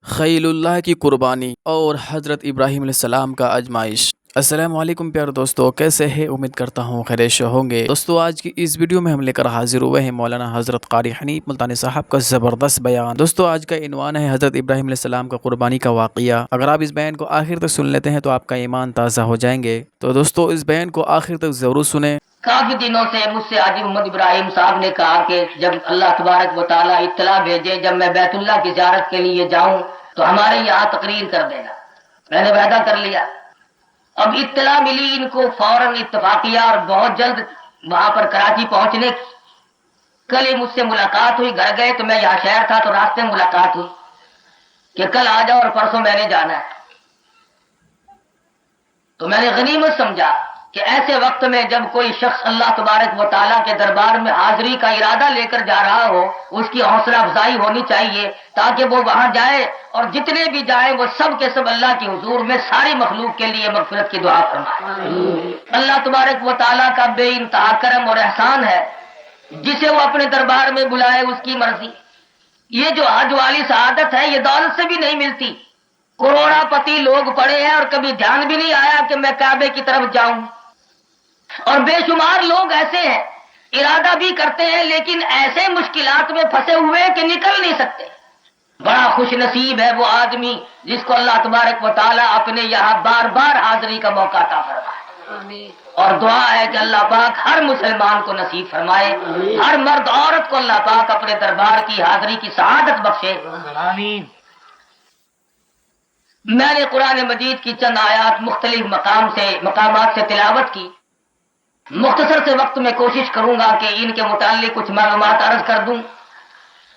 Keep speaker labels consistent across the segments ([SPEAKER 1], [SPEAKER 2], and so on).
[SPEAKER 1] خلیل اللہ کی قربانی اور حضرت ابراہیم علیہ السلام کا آزمائش۔ السلام علیکم پیارے دوستو، کیسے ہیں؟ امید کرتا ہوں خیریت سے ہوں گے۔ دوستو آج کی اس ویڈیو میں ہم لے کر حاضر ہوئے ہیں مولانا حضرت قاری حنیف ملتانی صاحب کا زبردست بیان۔ دوستو آج کا عنوان ہے حضرت ابراہیم علیہ السلام کا قربانی کا واقعہ۔ اگر آپ اس بیان کو آخر تک سن لیتے ہیں تو آپ کا ایمان تازہ ہو جائیں گے، تو دوستو اس بیان کو آخر تک ضرور سنیں۔
[SPEAKER 2] کافی دنوں سے مجھ سے حاجی محمد ابراہیم صاحب نے کہا کہ جب اللہ تبارک و تعالیٰ اطلاع بھیجے جب میں بیت اللہ کی زیارت کے لیے جاؤں تو ہمارے یہاں تقریر کر دینا۔ میں نے وعدہ کر لیا۔ اب اطلاع ملی ان کو فوراً اتفاقیہ اور بہت جلد وہاں پر کراچی پہنچنے کی۔ کل ہی مجھ سے ملاقات ہوئی، گھر گئے تو میں یہاں شہر تھا تو راستے میں ملاقات ہوئی کہ کل آ جاؤ اور پرسوں میں نے جانا ہے۔ تو میں نے غنیمت سمجھا کہ ایسے وقت میں جب کوئی شخص اللہ تبارک و تعالیٰ کے دربار میں حاضری کا ارادہ لے کر جا رہا ہو، اس کی حوصلہ افزائی ہونی چاہیے تاکہ وہ وہاں جائے اور جتنے بھی جائیں وہ سب کے سب اللہ کے حضور میں ساری مخلوق کے لیے مغفرت کی دعا فرمائے۔ اللہ تبارک و تعالیٰ کا بے انتہا کرم اور احسان ہے، جسے وہ اپنے دربار میں بلائے اس کی مرضی۔ یہ جو حج والی سعادت ہے یہ دولت سے بھی نہیں ملتی۔ کروڑا پتی لوگ پڑے ہیں اور کبھی دھیان بھی نہیں آیا کہ میں کعبے کی طرف جاؤں، اور بے شمار لوگ ایسے ہیں ارادہ بھی کرتے ہیں لیکن ایسے مشکلات میں پھنسے ہوئے کہ نکل نہیں سکتے۔ بڑا خوش نصیب ہے وہ آدمی جس کو اللہ تبارک و تعالیٰ اپنے یہاں بار بار حاضری کا موقع عطا فرمائے، اور دعا ہے کہ اللہ پاک ہر مسلمان کو نصیب فرمائے، ہر مرد عورت کو اللہ پاک اپنے دربار کی حاضری کی سعادت بخشے۔ میں نے قرآن مجید کی چند آیات مختلف مقامات سے تلاوت کی۔ مختصر سے وقت میں کوشش کروں گا کہ ان کے متعلق کچھ معلومات عرض کر دوں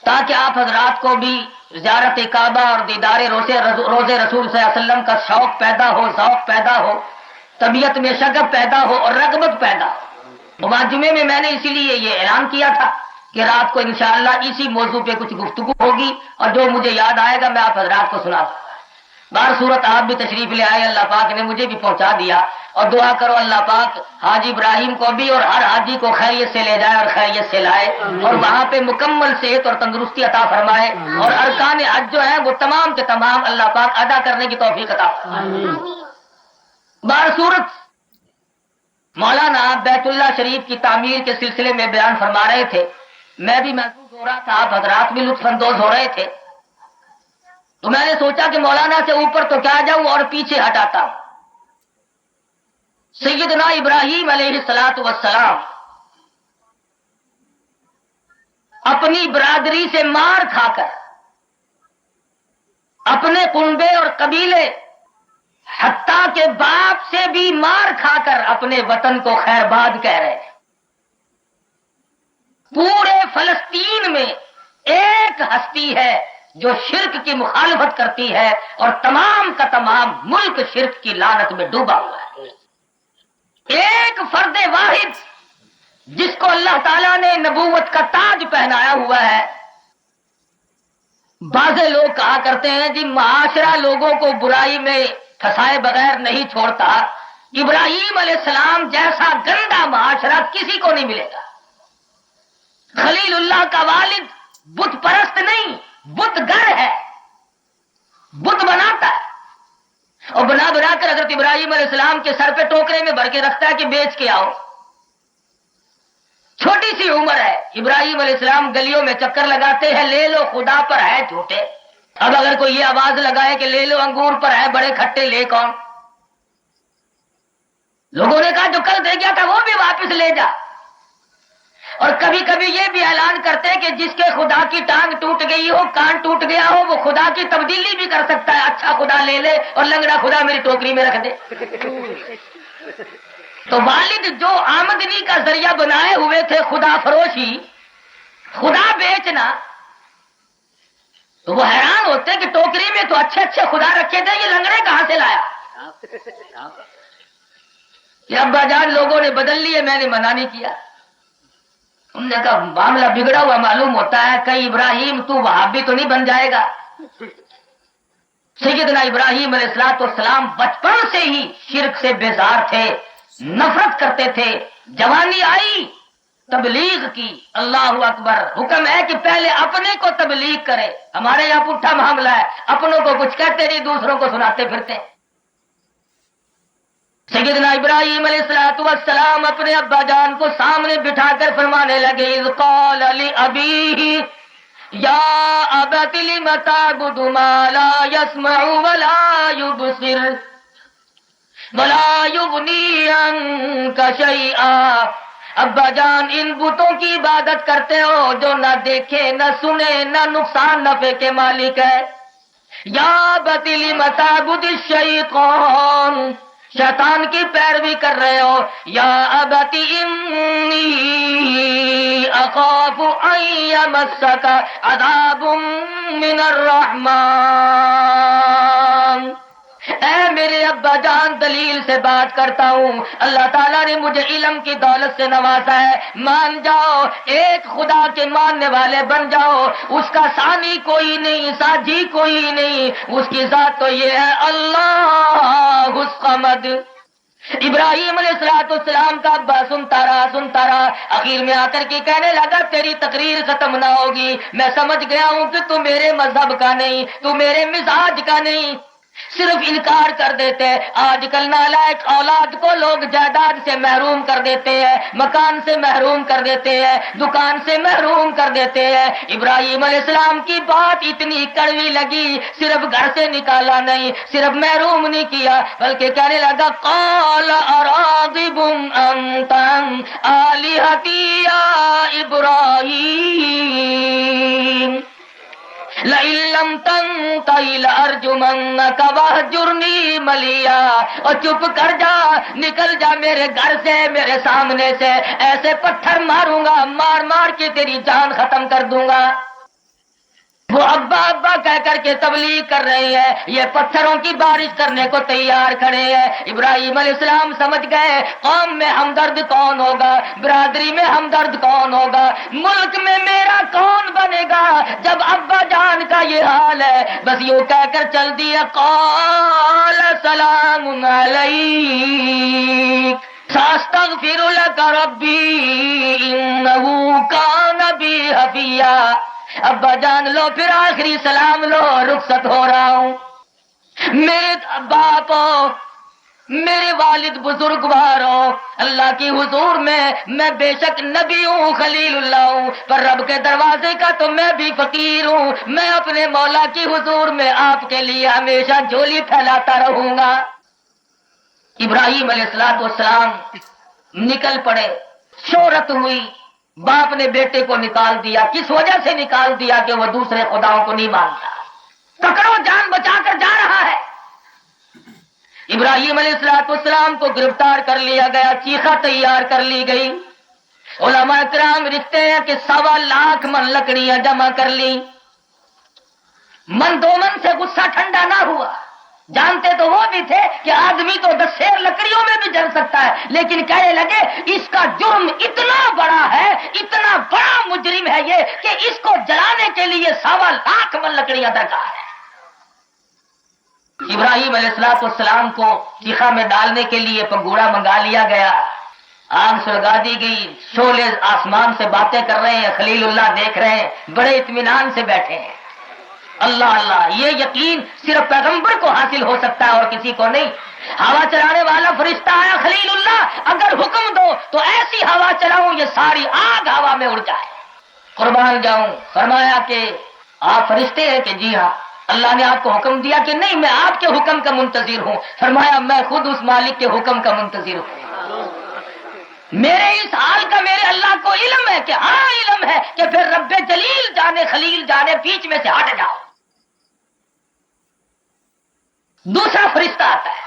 [SPEAKER 2] تاکہ آپ حضرات کو بھی زیارت کعبہ اور دیدار روز رسول صلی اللہ علیہ وسلم کا شوق پیدا ہو، ذوق پیدا ہو، طبیعت میں شغف پیدا ہو اور رغبت پیدا ہو۔ جمعے میں میں نے اسی لیے یہ اعلان کیا تھا کہ رات کو انشاءاللہ اسی موضوع پہ کچھ گفتگو ہوگی اور جو مجھے یاد آئے گا میں آپ حضرات کو سنا دوں۔ بار صورت آپ بھی تشریف لے آئے، اللہ پاک نے مجھے بھی پہنچا دیا، اور دعا کرو اللہ پاک حاجی ابراہیم کو بھی اور ہر حاجی کو خیریت سے لے جائے اور خیریت سے لائے، اور وہاں پہ مکمل صحت اور تندرستی عطا فرمائے، اور ارکان حج جو ہیں وہ تمام کے تمام اللہ پاک ادا کرنے کی توفیق عطا فرمائے۔ بار صورت مولانا بیت اللہ شریف کی تعمیر کے سلسلے میں بیان فرما رہے تھے، میں بھی محسوس ہو رہا تھا، آپ حضرات بھی لطف اندوز ہو رہے تھے، تو میں نے سوچا کہ مولانا سے اوپر تو کیا جاؤں اور پیچھے ہٹاتا ہوں۔ سیدنا ابراہیم علیہ السلام اپنی برادری سے مار کھا کر، اپنے کنبے اور قبیلے حتیٰ کہ باپ سے بھی مار کھا کر اپنے وطن کو خیرباد کہہ رہے ہیں۔ پورے فلسطین میں ایک ہستی ہے جو شرک کی مخالفت کرتی ہے اور تمام کا تمام ملک شرک کی لعنت میں ڈوبا ہوا ہے۔ ایک فرد واحد جس کو اللہ تعالیٰ نے نبوت کا تاج پہنایا ہوا ہے۔ بعض لوگ کہا کرتے ہیں جی معاشرہ لوگوں کو برائی میں پھنسائے بغیر نہیں چھوڑتا، ابراہیم علیہ السلام جیسا گندا معاشرہ کسی کو نہیں ملے گا۔ خلیل اللہ کا والد بت پرست نہیں، بت گر ہے، بت بناتا ہے، اور بنا بنا کر حضرت ابراہیم علیہ السلام کے سر پہ ٹوکرے میں بھر کے رکھتا ہے کہ بیچ کے آؤ۔ چھوٹی سی عمر ہے، ابراہیم علیہ السلام گلیوں میں چکر لگاتے ہیں، لے لو خدا پر ہے جھوٹے۔ اب اگر کوئی یہ آواز لگائے کہ لے لو انگور پر ہے بڑے کھٹے، لے کون؟ لوگوں نے کہا جو کل دے گیا تھا وہ بھی واپس لے جا۔ اور کبھی کبھی یہ بھی اعلان کرتے کہ جس کے خدا کی ٹانگ ٹوٹ گئی ہو، کان ٹوٹ گیا ہو، وہ خدا کی تبدیلی بھی کر سکتا ہے، اچھا خدا لے لے اور لنگڑا خدا میری ٹوکری میں رکھ دے۔ تو والد جو آمدنی کا ذریعہ بنائے ہوئے تھے خدا فروشی، خدا بیچنا، تو وہ حیران ہوتے کہ ٹوکری میں تو اچھے اچھے خدا رکھے تھے، یہ لنگڑے کہاں سے لایا؟ یہ ابا جان لوگوں نے بدل لیے، میں نے منع نہیں کیا۔ ہم نے کہا معاملہ بگڑا ہوا معلوم ہوتا ہے، کہیں ابراہیم تو وہابی تو نہیں بن جائے گا۔ سیدنا ابراہیم علیہ السلام بچپن سے ہی شرک سے بیزار تھے، نفرت کرتے تھے۔ جوانی آئی تبلیغ کی. اللہ اکبر. حکم ہے کہ پہلے اپنے کو تبلیغ کرے. ہمارے یہاں پٹھا معاملہ ہے, اپنوں کو کچھ کہتے نہیں, دوسروں کو سناتے پھرتے ہیں. سیدنا ابراہیم علیہ السلام اپنے ابا جان کو سامنے بٹھا کر فرمانے لگے, اذ قال لأبیہ یا ابت لم تعبد ما لا يسمع ولا يبصر ولا يغنی عنک شیئا. ابا جان, ان بتوں کی عبادت کرتے ہو جو نہ دیکھے نہ سنے نہ نقصان نفع کے مالک ہے. یا ابت لم تعبد الشیطان, شیطان کی پیروی کر رہے ہو. یا ابت انی اخاف ان یمسک عذاب من الرحمن. اے میرے ابا جان, دلیل سے بات کرتا ہوں. اللہ تعالیٰ نے مجھے علم کی دولت سے نوازا ہے. مان جاؤ, ایک خدا کے ماننے والے بن جاؤ. اس کا ثانی کوئی نہیں, ساجی کوئی نہیں, اس کی ذات تو یہ ہے اللہ الصمد. ابراہیم علیہ السلام کا ابا سنتا رہا, اخیر میں آ کر کے کہنے لگا, تیری تقریر ختم نہ ہوگی. میں سمجھ گیا ہوں کہ تو میرے مذہب کا نہیں, تو میرے مزاج کا نہیں, صرف انکار کر دیتے ہیں. آج کل نالائق اولاد کو لوگ جائیداد سے محروم کر دیتے ہیں, مکان سے محروم کر دیتے ہیں, دکان سے محروم کر دیتے ہیں. ابراہیم علیہ السلام کی بات اتنی کڑوی لگی, صرف گھر سے نکالا نہیں, صرف محروم نہیں کیا, بلکہ کہنے لگا, قال اراغب انت عن آلہتی یا ابراہیم لئن لم تنتہ لأرجمنک واہجرنی ملیا. اور چپ کر جا, نکل جا میرے گھر سے, میرے سامنے سے, ایسے پتھر ماروں گا, مار مار کے تیری جان ختم کر دوں گا. وہ ابا ابا کہہ کر کے تبلیغ کر رہے ہیں, یہ پتھروں کی بارش کرنے کو تیار کھڑے ہیں. ابراہیم علیہ السلام سمجھ گئے, قوم میں ہمدرد کون ہوگا, برادری میں ہمدرد کون ہوگا, ملک میں میرا کون بنے گا جب ابا جان کا یہ حال ہے. بس یوں کہہ کر چل دیا, قال سلام علیک ساستغفر لک ربی انہ کان بی حفیا. ابا جان لو, پھر آخری سلام لو, رخصت ہو رہا ہوں. میرے باپ ہو, میرے والد بزرگوار ہو, اللہ کی حضور میں بے شک نبی ہوں, خلیل اللہ ہوں, پر رب کے دروازے کا تو میں بھی فقیر ہوں. میں اپنے مولا کی حضور میں آپ کے لیے ہمیشہ جھولی پھیلاتا رہوں گا. ابراہیم علیہ السلام نکل پڑے. شہرت ہوئی, باپ نے بیٹے کو نکال دیا. کس وجہ سے نکال دیا؟ کہ وہ دوسرے خداؤں کو نہیں مانتا. پکڑو, جان بچا کر جا رہا ہے. ابراہیم علیہ السلام کو گرفتار کر لیا گیا, چیخا تیار کر لی گئی. علماء کرام لکھتے ہیں کہ 1.25 لاکھ من لکڑیاں جمع کر لی. من 2 من سے غصہ ٹھنڈا نہ ہوا. جانتے تو وہ بھی تھے کہ آدمی تو 10 سیر لکڑیوں میں بھی جل سکتا ہے, لیکن کہنے لگے اس کا جرم اتنا بڑا ہے, اتنا بڑا مجرم ہے یہ, کہ اس کو جلانے کے لیے 1.25 لاکھ من لکڑیاں درکار ہے. ابراہیم علیہ السلام کو چیخا میں ڈالنے کے لیے پگوڑا منگا لیا گیا, آگ سلگا دی گئی. شعلے آسمان سے باتیں کر رہے ہیں, خلیل اللہ دیکھ رہے ہیں, بڑے اطمینان سے بیٹھے ہیں. اللہ اللہ, یہ یقین صرف پیغمبر کو حاصل ہو سکتا ہے اور کسی کو نہیں. ہوا چلانے والا فرشتہ آیا, خلیل اللہ اگر حکم دو تو ایسی ہوا چلاؤں یہ ساری آگ ہوا میں اڑ جائے. قربان جاؤں. فرمایا کہ آپ فرشتے ہیں؟ کہ جی ہاں. اللہ نے آپ کو حکم دیا؟ کہ نہیں, میں آپ کے حکم کا منتظر ہوں. فرمایا میں خود اس مالک کے حکم کا منتظر ہوں. میرے اس حال کا میرے اللہ کو علم ہے. کہ ہاں علم ہے کہ پھر رب جلیل جانے خلیل جانے بیچ میں سے ہٹ جاؤ. دوسرا فرشتہ آتا ہے,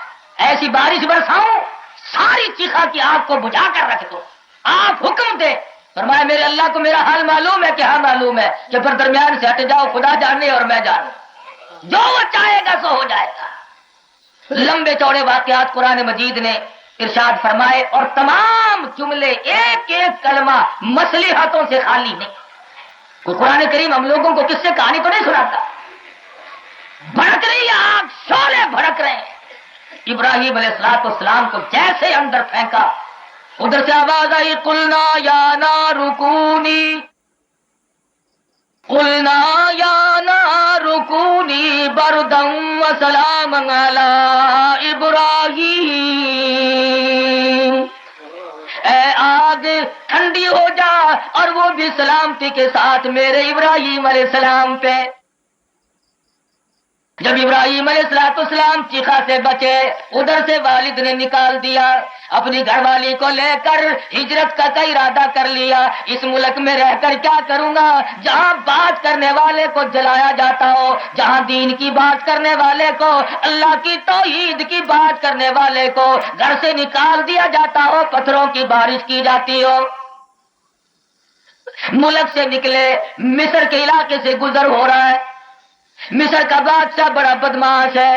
[SPEAKER 2] ایسی بارش برساؤں ساری چیخا کی آگ کو بجھا کر رکھ دو, آپ حکم دے. فرمایا میرے اللہ کو میرا حال معلوم ہے. کہ ہاں معلوم ہے. کہ پھر درمیان سے ہٹ جاؤ, خدا جانے اور میں جانوں, جو وہ چاہے گا سو ہو جائے گا. لمبے چوڑے واقعات قرآن مجید نے ارشاد فرمائے, اور تمام جملے ایک ایک کلمہ مصلحتوں سے خالی نہیں. تو قرآن کریم ہم لوگوں کو کس سے کہانی تو نہیں سناتا. بھڑک رہی آگ, شعلے بھڑک رہے ہیں. ابراہیم علیہ السلام کو جیسے اندر پھینکا, ادھر سے آواز آئی قلنا یا نار کونی، قلنا یا نار کونی بردا وسلاما علی ابراہیم، اے آگ ٹھنڈی ہو جا اور وہ بھی سلامتی کے ساتھ میرے ابراہیم علیہ السلام پہ۔ جب ابراہیم علیہ السلام چیخا سے بچے، ادھر سے والد نے نکال دیا، اپنی گھر والی کو لے کر ہجرت کا ارادہ کر لیا۔ اس ملک میں رہ کر کیا کروں گا جہاں بات کرنے والے کو جلایا جاتا ہو، جہاں دین کی بات کرنے والے کو، اللہ کی توحید کی بات کرنے والے کو گھر سے نکال دیا جاتا ہو، پتھروں کی بارش کی جاتی ہو۔ ملک سے نکلے، مصر کے علاقے سے گزر ہو رہا ہے۔ مصر کا بادشاہ بڑا بدماش ہے،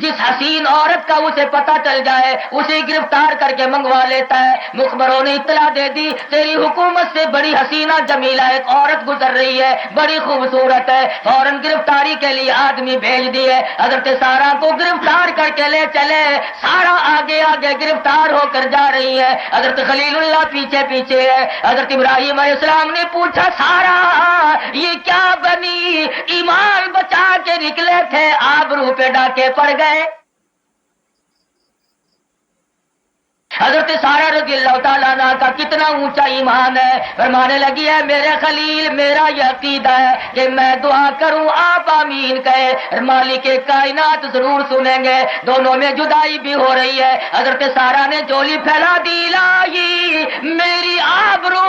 [SPEAKER 2] جس حسین عورت کا اسے پتہ چل جائے اسے گرفتار کر کے منگوا لیتا ہے۔ مخبروں نے اطلاع دے دی تیری حکومت سے بڑی حسینہ جمیلہ ایک عورت گزر رہی ہے، بڑی خوبصورت ہے، فوراً گرفتاری کے لیے آدمی بھیج دیے۔ حضرت سارہ کو گرفتار کر کے لے چلے، سارہ آگے آگے گرفتار ہو کر جا رہی ہے، حضرت خلیل اللہ پیچھے پیچھے ہے۔ حضرت ابراہیم علیہ السلام نے پوچھا سارہ یہ کیا بنی؟ ایمان بچا کے نکلے تھے، آبرو پہ ڈاکے پڑ گئے۔ حضرت سارہ رضی اللہ تعالیٰ عنہ کا کتنا اونچا ایمان ہے، فرمانے لگی ہے میرے خلیل میرا یہ عقیدہ ہے کہ میں دعا کروں آپ آمین کہے، مالک کائنات ضرور سنیں گے۔ دونوں میں جدائی بھی ہو رہی ہے، حضرت سارہ نے جولی پھیلا دی، لائی میری آبرو،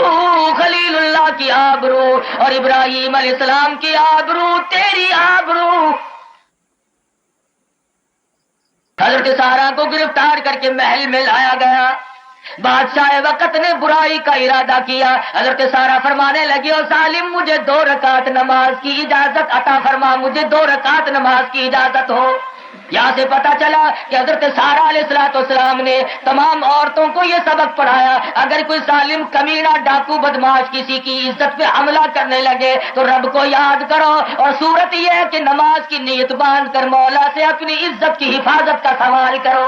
[SPEAKER 2] خلیل اللہ کی آبرو اور ابراہیم علیہ السلام کی آبرو، تیری آبرو۔ حضرت سارہ کو گرفتار کر کے محل میں لایا گیا۔ بادشاہ وقت نے برائی کا ارادہ کیا۔ حضرت سارہ فرمانے لگی او ظالم مجھے 2 رکعت نماز کی اجازت عطا فرما، مجھے 2 رکعت نماز کی اجازت ہو۔ یہاں سے پتا چلا کہ حضرت سارہ علیہ السلام نے تمام عورتوں کو یہ سبق پڑھایا، اگر کوئی ظالم کمینہ ڈاکو بدماش کسی کی عزت پہ حملہ کرنے لگے تو رب کو یاد کرو، اور صورت یہ ہے کہ نماز کی نیت باندھ کر مولا سے اپنی عزت کی حفاظت کا سوال کرو۔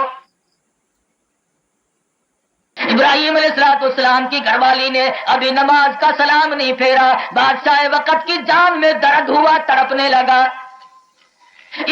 [SPEAKER 2] ابراہیم علیہ السلام کی گھر والی نے ابھی نماز کا سلام نہیں پھیرا، بادشاہ وقت کی جان میں درد ہوا، تڑپنے لگا،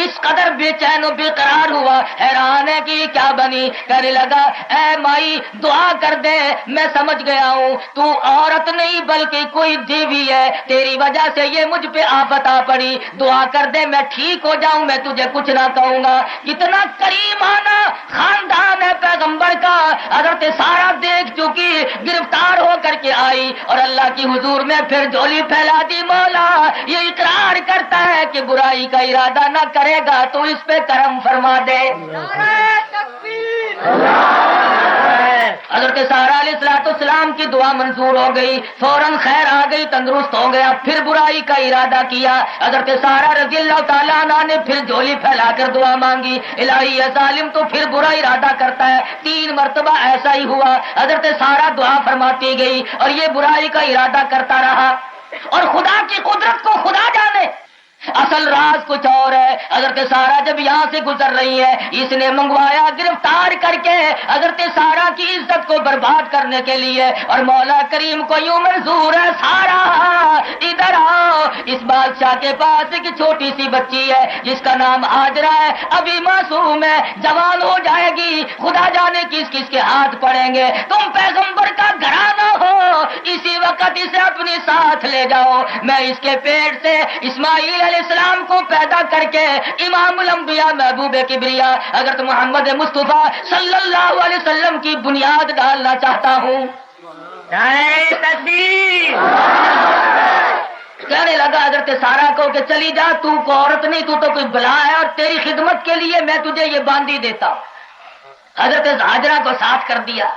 [SPEAKER 2] اس قدر بے چین و بے قرار ہوا، حیران ہے کہ یہ کیا بنی۔ کہنے لگا اے مائی دعا کر دے، میں سمجھ گیا ہوں تو عورت نہیں بلکہ کوئی دیوی ہے، تیری وجہ سے یہ مجھ پہ آفت آ پڑی، دعا کر دے میں ٹھیک ہو جاؤں، میں تجھے کچھ نہ کہوں گا۔ کتنا کریمانہ خاندان ہے پیغمبر کا۔ حضرت سارہ دیکھ چکی، گرفتار ہو کر کے آئی اور اللہ کی حضور میں پھر جھولی پھیلا دی، مولا یہ اقرار کرتا ہے کہ برائی کا ارادہ نہ کرے گا تو اس پہ کرم فرما دے۔ حضرت سارہ علیہ السلام کی دعا منظور ہو گئی، فوراً خیر آ گئی، تندرست ہو گیا، پھر برائی کا ارادہ کیا۔ حضرت سارہ رضی اللہ تعالیٰ عنہ نے پھر جھولی پھیلا کر دعا مانگی، الہی یہ ظالم تو پھر برا ارادہ کرتا ہے۔ 3 مرتبہ ایسا ہی ہوا، حضرت سارہ دعا فرماتی گئی اور یہ برائی کا ارادہ کرتا رہا، اور خدا کی قدرت کو خدا جانے، اصل راز کچھ اور ہے۔ حضرت سارہ جب یہاں سے گزر رہی ہے، اس نے منگوایا گرفتار کر کے حضرت سارہ کی عزت کو برباد کرنے کے لیے، اور مولا کریم کو یوں منظور ہے سارہ ادھر آؤ، اس بادشاہ کے پاس ایک چھوٹی سی بچی ہے جس کا نام ہاجرہ ہے، ابھی معصوم ہے، جوان ہو جائے گی، خدا جانے کس کس کے ہاتھ پڑیں گے، تم پیغمبر کا گھرانہ ہو، اسی وقت اسے اپنے ساتھ لے جاؤ، میں اس کے پیٹ سے اسماعیل علیہ السلام کو پیدا کر کے امام الانبیاء محبوب کبریا حضرت محمد مصطفیٰ صلی اللہ علیہ وسلم کی بنیاد ڈالنا چاہتا ہوں۔ کہنے لگا حضرت سارہ کو کہ چلی جا، تو کو عورت نہیں، تو کوئی بلا ہے، اور تیری خدمت کے لیے میں تجھے یہ باندھی دیتا ہوں۔ حضرت ہاجرہ کو ساتھ کر دیا،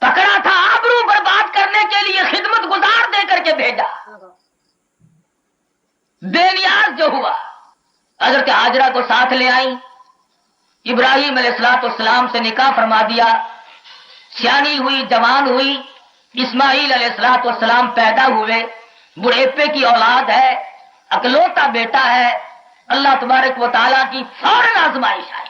[SPEAKER 2] پکڑا تھا آبرو برباد کرنے کے لیے، خدمت گزار دے کر کے بھیجا، بے نیاز جو ہوا۔ حضرت ہاجرہ کو ساتھ لے آئی، ابراہیم علیہ السلام سے نکاح فرما دیا، سیانی ہوئی، جوان ہوئی، اسماعیل علیہ السلام پیدا ہوئے، بڑھیپے کی اولاد ہے، اکلوتا بیٹا ہے، اللہ تبارک و تعالیٰ کی فوراً آزمائش آئی،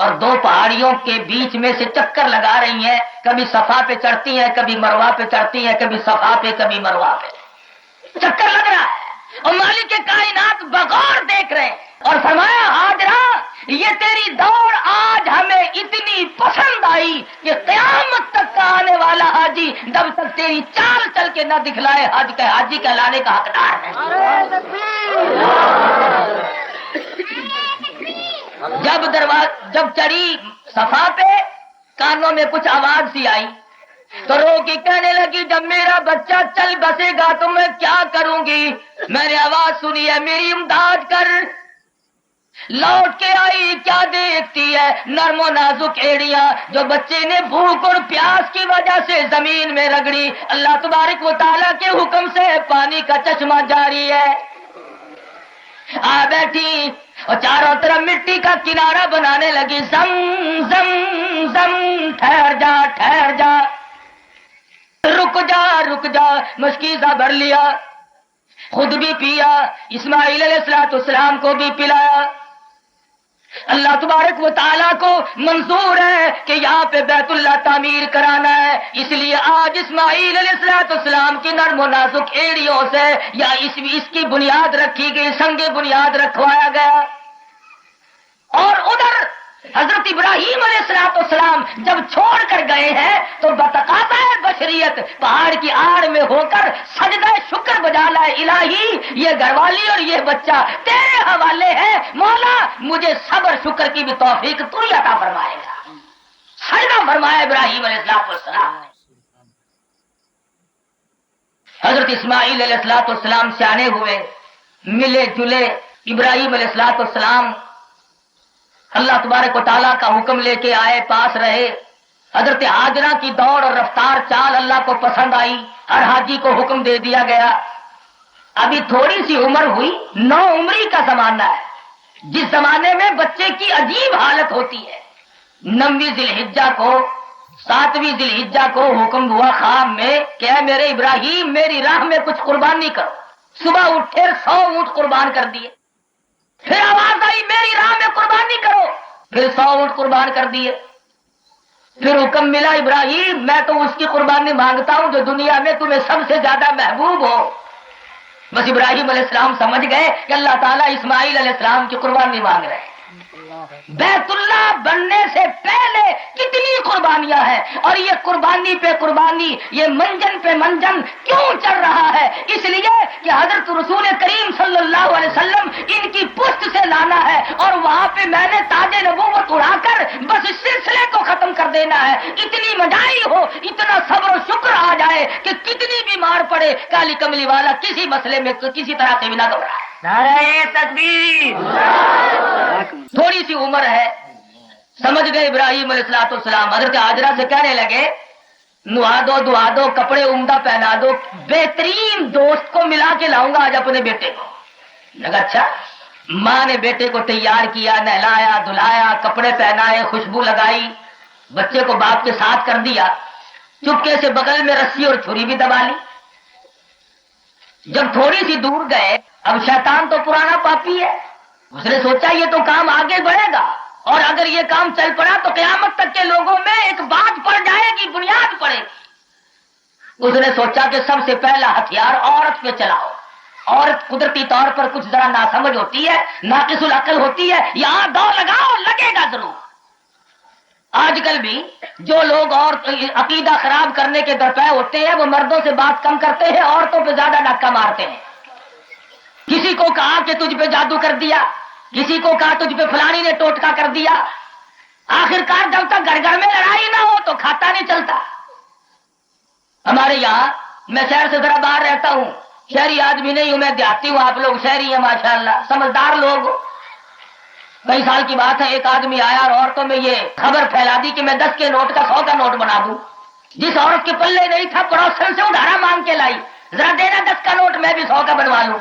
[SPEAKER 2] اور دو پہاڑیوں کے بیچ میں سے چکر لگا رہی ہیں، کبھی صفا پہ چڑھتی ہیں، کبھی مروہ پہ چڑھتی ہیں، کبھی صفا پہ کبھی مروہ پہ چکر لگ رہا ہے، اور مالک کائنات بغور دیکھ رہے ہیں اور فرمایا حاضرہ یہ تیری دوڑ آج ہمیں اتنی پسند آئی کہ قیامت تک کا آنے والا حاجی جب تک تیری چال چل کے نہ دکھلائے حاجی کہلانے کا حقدار ہے۔ جب چڑھی صفا پہ کانوں میں کچھ آواز سی آئی تو رو کے کہنے لگی جب میرا بچہ چل بسے گا تو میں کیا کروں گی؟ میں نے آواز سنی ہے میری امداد کر۔ لوٹ کے آئی، کیا دیکھتی ہے؟ نرم و نازک ایڑیاں جو بچے نے بھوک اور پیاس کی وجہ سے زمین میں رگڑی، اللہ تبارک و تعالیٰ کے حکم سے پانی کا چشمہ جاری ہے، آ بیٹھی اور چاروں طرف مٹی کا کنارہ بنانے لگی، زم زم زم، ٹھہر جا ٹھہر جا، رک جا، مشکیزہ بھر لیا، خود بھی پیا، اسماعیل علیہ السلام کو بھی پلایا۔ اللہ تبارک و تعالیٰ کو منظور ہے کہ یہاں پہ بیت اللہ تعمیر کرانا ہے، اس لیے آج اسماعیل علیہ السلام کی نرم و نازک ایڑیوں سے یا اس کی بنیاد رکھی گئی، سنگ بنیاد رکھوایا گیا۔ اور ادھر حضرت ابراہیم علیہ السلام جب چھوڑ کر گئے ہیں تو بتقاضا بشریت پہاڑ کی آڑ میں ہو کر سجدہ شکر بجا لائے، الہی یہ گھر والی اور یہ بچہ تیرے حوالے ہے، مولا مجھے صبر شکر کی بھی توفیق تو ہی عطا فرمائے گا۔ سجدہ فرمایا ابراہیم علیہ السلام۔ حضرت اسماعیل علیہ السلام سیانے ہوئے، ملے جلے، ابراہیم علیہ السلام اللہ تبارک و تعالیٰ کا حکم لے کے آئے، پاس رہے۔ حضرت ہاجرہ کی دوڑ اور رفتار چال اللہ کو پسند آئی، ہر حاجی کو حکم دے دیا گیا۔ ابھی تھوڑی سی عمر ہوئی، 9 عمری کا زمانہ ہے، جس زمانے میں بچے کی عجیب حالت ہوتی ہے۔ 9ویں ذی الحجہ کو 7ویں ذی الحجہ کو حکم ہوا خواب میں کہ اے میرے ابراہیم میری راہ میں کچھ قربانی کرو۔ صبح اٹھے 100 اونٹ قربان کر دیے، پھر آواز آئی میری راہ میں قربانی کرو، پھر 100 اونٹ قربان کر دیے۔ پھر حکم ملا ابراہیم میں تو اس کی قربانی مانگتا ہوں جو دنیا میں تمہیں سب سے زیادہ محبوب ہو۔ بس ابراہیم علیہ السلام سمجھ گئے کہ اللہ تعالیٰ اسماعیل علیہ السلام کی قربانی مانگ رہے ہیں۔ بیت اللہ بننے سے پہلے کتنی قربانیاں ہیں، اور یہ قربانی پہ قربانی، یہ منجن پہ منجن کیوں چل رہا ہے؟ اس لیے کہ حضرت رسول کریم صلی اللہ علیہ وسلم ان کی پشت سے لانا ہے، اور وہاں پہ میں نے تاج نبوت اڑا کر بس اس سلسلے کو ختم کر دینا ہے۔ اتنی مدائی ہو، اتنا صبر و شکر آ جائے کہ کتنی بیمار پڑے کالی کملی والا کسی مسئلے میں کسی طرح سے بھی نہ گھبرائے۔ نعرہ تکبیر۔ تھوڑی سی عمر ہے، سمجھ گئے ابراہیم علیہ السلام۔ حضرت ہاجرہ سے کہنے لگے نہا دو دعا دو، کپڑے عمدہ پہنا دو، بہترین دوست کو ملا کے لاؤں گا آج اپنے بیٹے کو۔ لگا اچھا۔ ماں نے بیٹے کو تیار کیا، نہلایا دھلایا، کپڑے پہنائے، خوشبو لگائی، بچے کو باپ کے ساتھ کر دیا، چپکے سے بغل میں رسی اور چھری بھی دبا لی۔ جب تھوڑی سی دور گئے، اب شیطان تو پرانا پاپی ہے، اس نے سوچا یہ تو کام آگے بڑھے گا، اور اگر یہ کام چل پڑا تو قیامت تک کے لوگوں میں ایک بات پڑ جائے گی، بنیاد پڑے گی۔ اس نے سوچا کہ سب سے پہلا ہتھیار عورت پہ چلاؤ۔ عورت قدرتی طور پر کچھ ذرا ناسمجھ ہوتی ہے، ناقص العقل ہوتی ہے، یہاں دو لگاؤ لگے گا ضرور۔ آج کل بھی جو لوگ اور عقیدہ خراب کرنے کے درپے ہوتے ہیں وہ مردوں سے بات کم کرتے ہیں، عورتوں پہ زیادہ ڈاکہ مارتے ہیں۔ کسی کو کہا کہ تجھ پہ جادو کر دیا، کسی کو کہا تجھ پہ فلانی نے ٹوٹکا کر دیا، آخر کار جب تک گھر گھر میں لڑائی نہ ہو تو کھاتا نہیں چلتا۔ ہمارے یہاں میں شہر سے ذرا باہر رہتا ہوں، شہری آدمی نہیں ہوں میں، دیہاتی ہوں، آپ لوگ شہری ہیں ماشاءاللہ، سمجھدار لوگ۔ کئی سال کی بات ہے، ایک آدمی آیا اور عورتوں میں یہ خبر پھیلا دی کہ میں 10 کے نوٹ کا 100 کا نوٹ بنا دوں۔ جس عورت کے پلے نہیں تھا پڑوسن سے ادھارا مانگ کے لائی، ذرا دینا 10 کا نوٹ میں بھی 100 کا بنوا لوں۔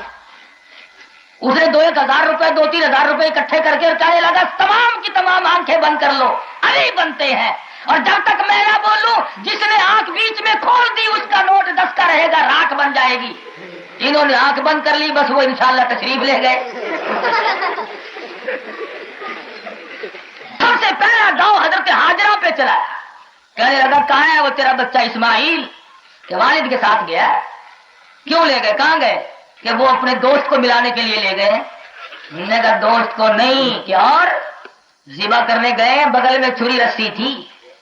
[SPEAKER 2] اس نے 2-1 ہزار روپے 2-3 ہزار روپے اکٹھے کر کے اور کہنے لگا تمام کی تمام آنکھیں بند کر لو، ابھی بنتے ہیں، اور جب تک میں نہ بولوں جس نے آنکھ بیچ میں کھول دی اس کا نوٹ 10 کا رہے گا، راکھ بن جائے گی۔ انہوں نے آنکھ بند کر لی، بس وہ انشاءاللہ تشریف لے گئے۔ سب سے پہلے چلایا. کہنے لگا کہاں ہے وہ تیرا بچہ اسماعیل؟ کہ والد کے ساتھ گیا. کیوں لے گئے؟ کہاں گئے؟ کہ وہ اپنے دوست کو ملانے کے لیے لے گئے. نے کہا دوست کو نہیں کہ اور ذبح کرنے گئے. بغل میں چھری رسی تھی.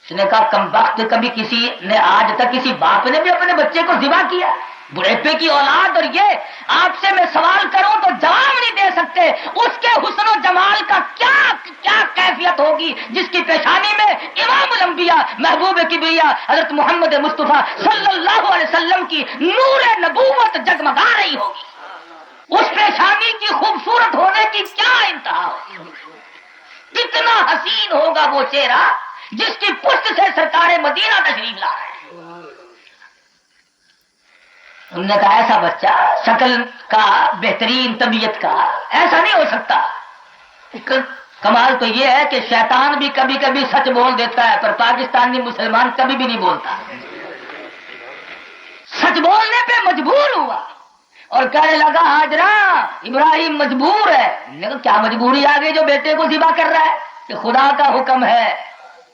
[SPEAKER 2] اس نے کہا کم وقت کبھی کسی نے آج تک کسی باپ نے بھی اپنے بچے کو ذبح کیا؟ بڑھیپے کی اولاد. اور یہ آپ سے میں سوال کروں تو جواب نہیں دے سکتے. اس کے حسن و جمال کا کیا کیفیت ہوگی جس کی پیشانی میں امام الانبیاء محبوب کبریا حضرت محمد مصطفیٰ صلی اللہ علیہ وسلم کی نور نبوت جگمگا رہی ہوگی. اس پیشانی کی خوبصورت ہونے کی کیا انتہا ہوگی. کتنا حسین ہوگا وہ چہرہ جس کی پشت سے سرکار مدینہ تشریف لا رہے ہیں. انہوں نے کہا ایسا بچہ شکل کا بہترین طبیعت کا ایسا نہیں ہو سکتا. کمال تو یہ ہے کہ شیطان بھی کبھی کبھی سچ بول دیتا ہے پر پاکستانی مسلمان کبھی بھی نہیں بولتا. سچ بولنے پہ مجبور ہوا اور کہنے لگا ہاجرہ ابراہیم مجبور ہے. نے کہا کیا مجبوری آ گئی جو بیٹے کو ذبح کر رہا ہے؟ کہ خدا کا حکم ہے.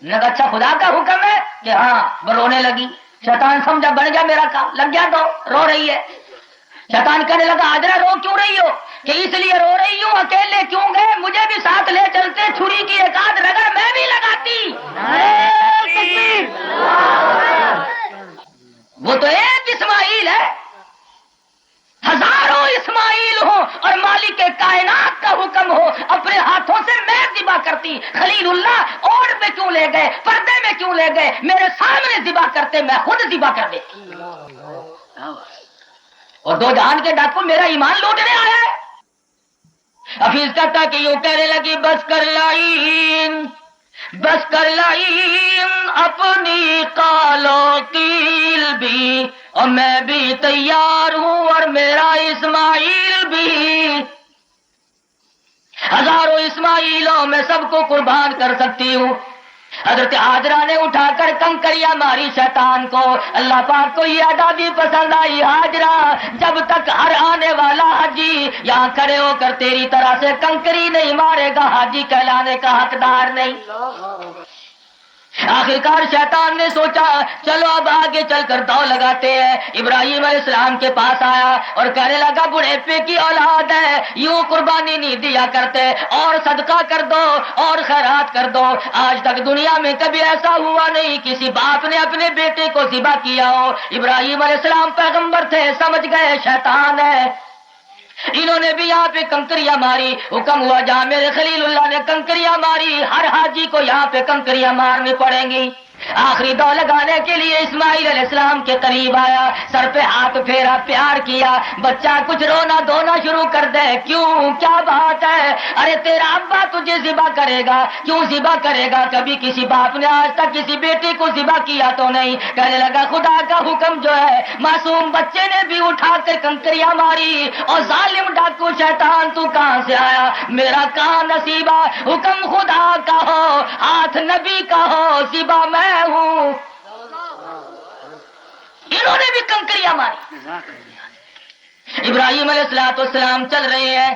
[SPEAKER 2] نے کہا اچھا خدا کا حکم ہے؟ کہ ہاں. وہ رونے لگی. شیطان سمجھا بن گیا میرا کام، لگ گیا تو رو رہی ہے. شیطان کہنے لگا ہاجرہ رو کیوں رہی ہو؟ کہ اس لیے رو رہی ہوں اکیلے کیوں گئے، مجھے بھی ساتھ لے چلتے، چھری کی ایک آدھ رگڑ میں بھی لگاتی. وہ تو ایک اسماعیل ہے، ہزاروں اسماعیل ہو اور مالک کائنات کا حکم ہو اپنے ہاتھوں سے میں ذبح کرتی. خلیل اللہ اور پہ کیوں لے گئے، پردے میں کیوں لے گئے؟ میرے سامنے ذبح کرتے، میں خود ذبح کر دیتی. اور دو جہان کے ڈاکو میرا ایمان لوٹنے آیا ہے. حفیظ کہتا کہ یوں کہنے لگی بس کر لائن بس کر لائن اپنی قالو قیل بھی، اور میں بھی تیار ہوں اور میرا اسماعیل بھی. ہزاروں اسماعیلوں میں سب کو قربان کر سکتی ہوں. حضرت ہاجرہ نے اٹھا کر کنکریاں ماری شیطان کو. اللہ پاک کو یہ ادا بھی پسند آئی. ہاجرہ جب تک ہر آنے والا حاجی یہاں کھڑے ہو کر تیری طرح سے کنکری نہیں مارے گا حاجی کہلانے کا حقدار نہیں. آخرکار شیطان نے سوچا چلو اب آگے چل کر دوڑ لگاتے ہیں. ابراہیم علیہ السلام کے پاس آیا اور کہنے لگا بڑھیپے کی اولاد ہے، یوں قربانی نہیں دیا کرتے، اور صدقہ کر دو اور خیرات کر دو. آج تک دنیا میں کبھی ایسا ہوا نہیں کسی باپ نے اپنے بیٹے کو ذبح کیا ہو. ابراہیم علیہ السلام پیغمبر تھے، سمجھ گئے شیطان ہے. انہوں نے بھی یہاں پہ کنکریاں ماری. حکم ہوا جہاں میرے خلیل اللہ نے کنکریاں ماری ہر حاجی کو یہاں پہ کنکریاں مارنی پڑیں گی. آخری دو لگانے کے لیے اسماعیل علیہ السلام کے قریب آیا، سر پہ ہاتھ پھیرا، پیار کیا. بچہ کچھ رونا دھونا شروع کر دے. کیوں، کیا بات ہے؟ ارے تیرا ابا تجھے ذبح کرے گا. کیوں ذبح کرے گا؟ کبھی کسی باپ نے آج تک کسی بیٹے کو ذبح کیا تو نہیں. کہنے لگا خدا کا حکم جو ہے، معصوم بچے نے بھی اٹھا کر کنکریاں ماری. اور ظالم ڈاکو شیطان تو کہاں سے آیا؟ میرا کہاں نصیبہ؟ حکم خدا کا ہو، ہاتھ نبی کا ہو، ذبح میں ہوں. انہوں نے بھی کنکریاں ماری. ابراہیم علیہ السلام چل رہے ہیں،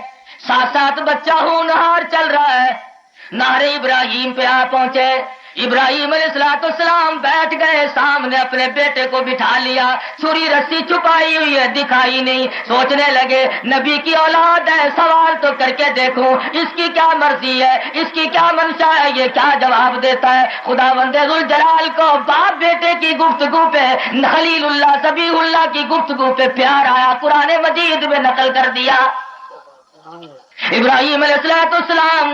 [SPEAKER 2] ساتھ ساتھ بچہ ہونہار چل رہا ہے. نہر ابراہیم پہ آ پہنچے. ابراہیم علیہ السلام بیٹھ گئے، سامنے اپنے بیٹے کو بٹھا لیا. چھری رسی چھپائی ہوئی ہے، دکھائی نہیں. سوچنے لگے نبی کی اولاد ہے، سوال تو کر کے دیکھوں اس کی کیا مرضی ہے، اس کی کیا منشا ہے، یہ کیا جواب دیتا ہے. خداوند ذوالجلال کو باپ بیٹے کی گفتگو پہ، خلیل اللہ ذبیح اللہ کی گفتگو پہ پیار آیا، قرآن مجید میں نقل کر دیا. ابراہیم علیہ السلام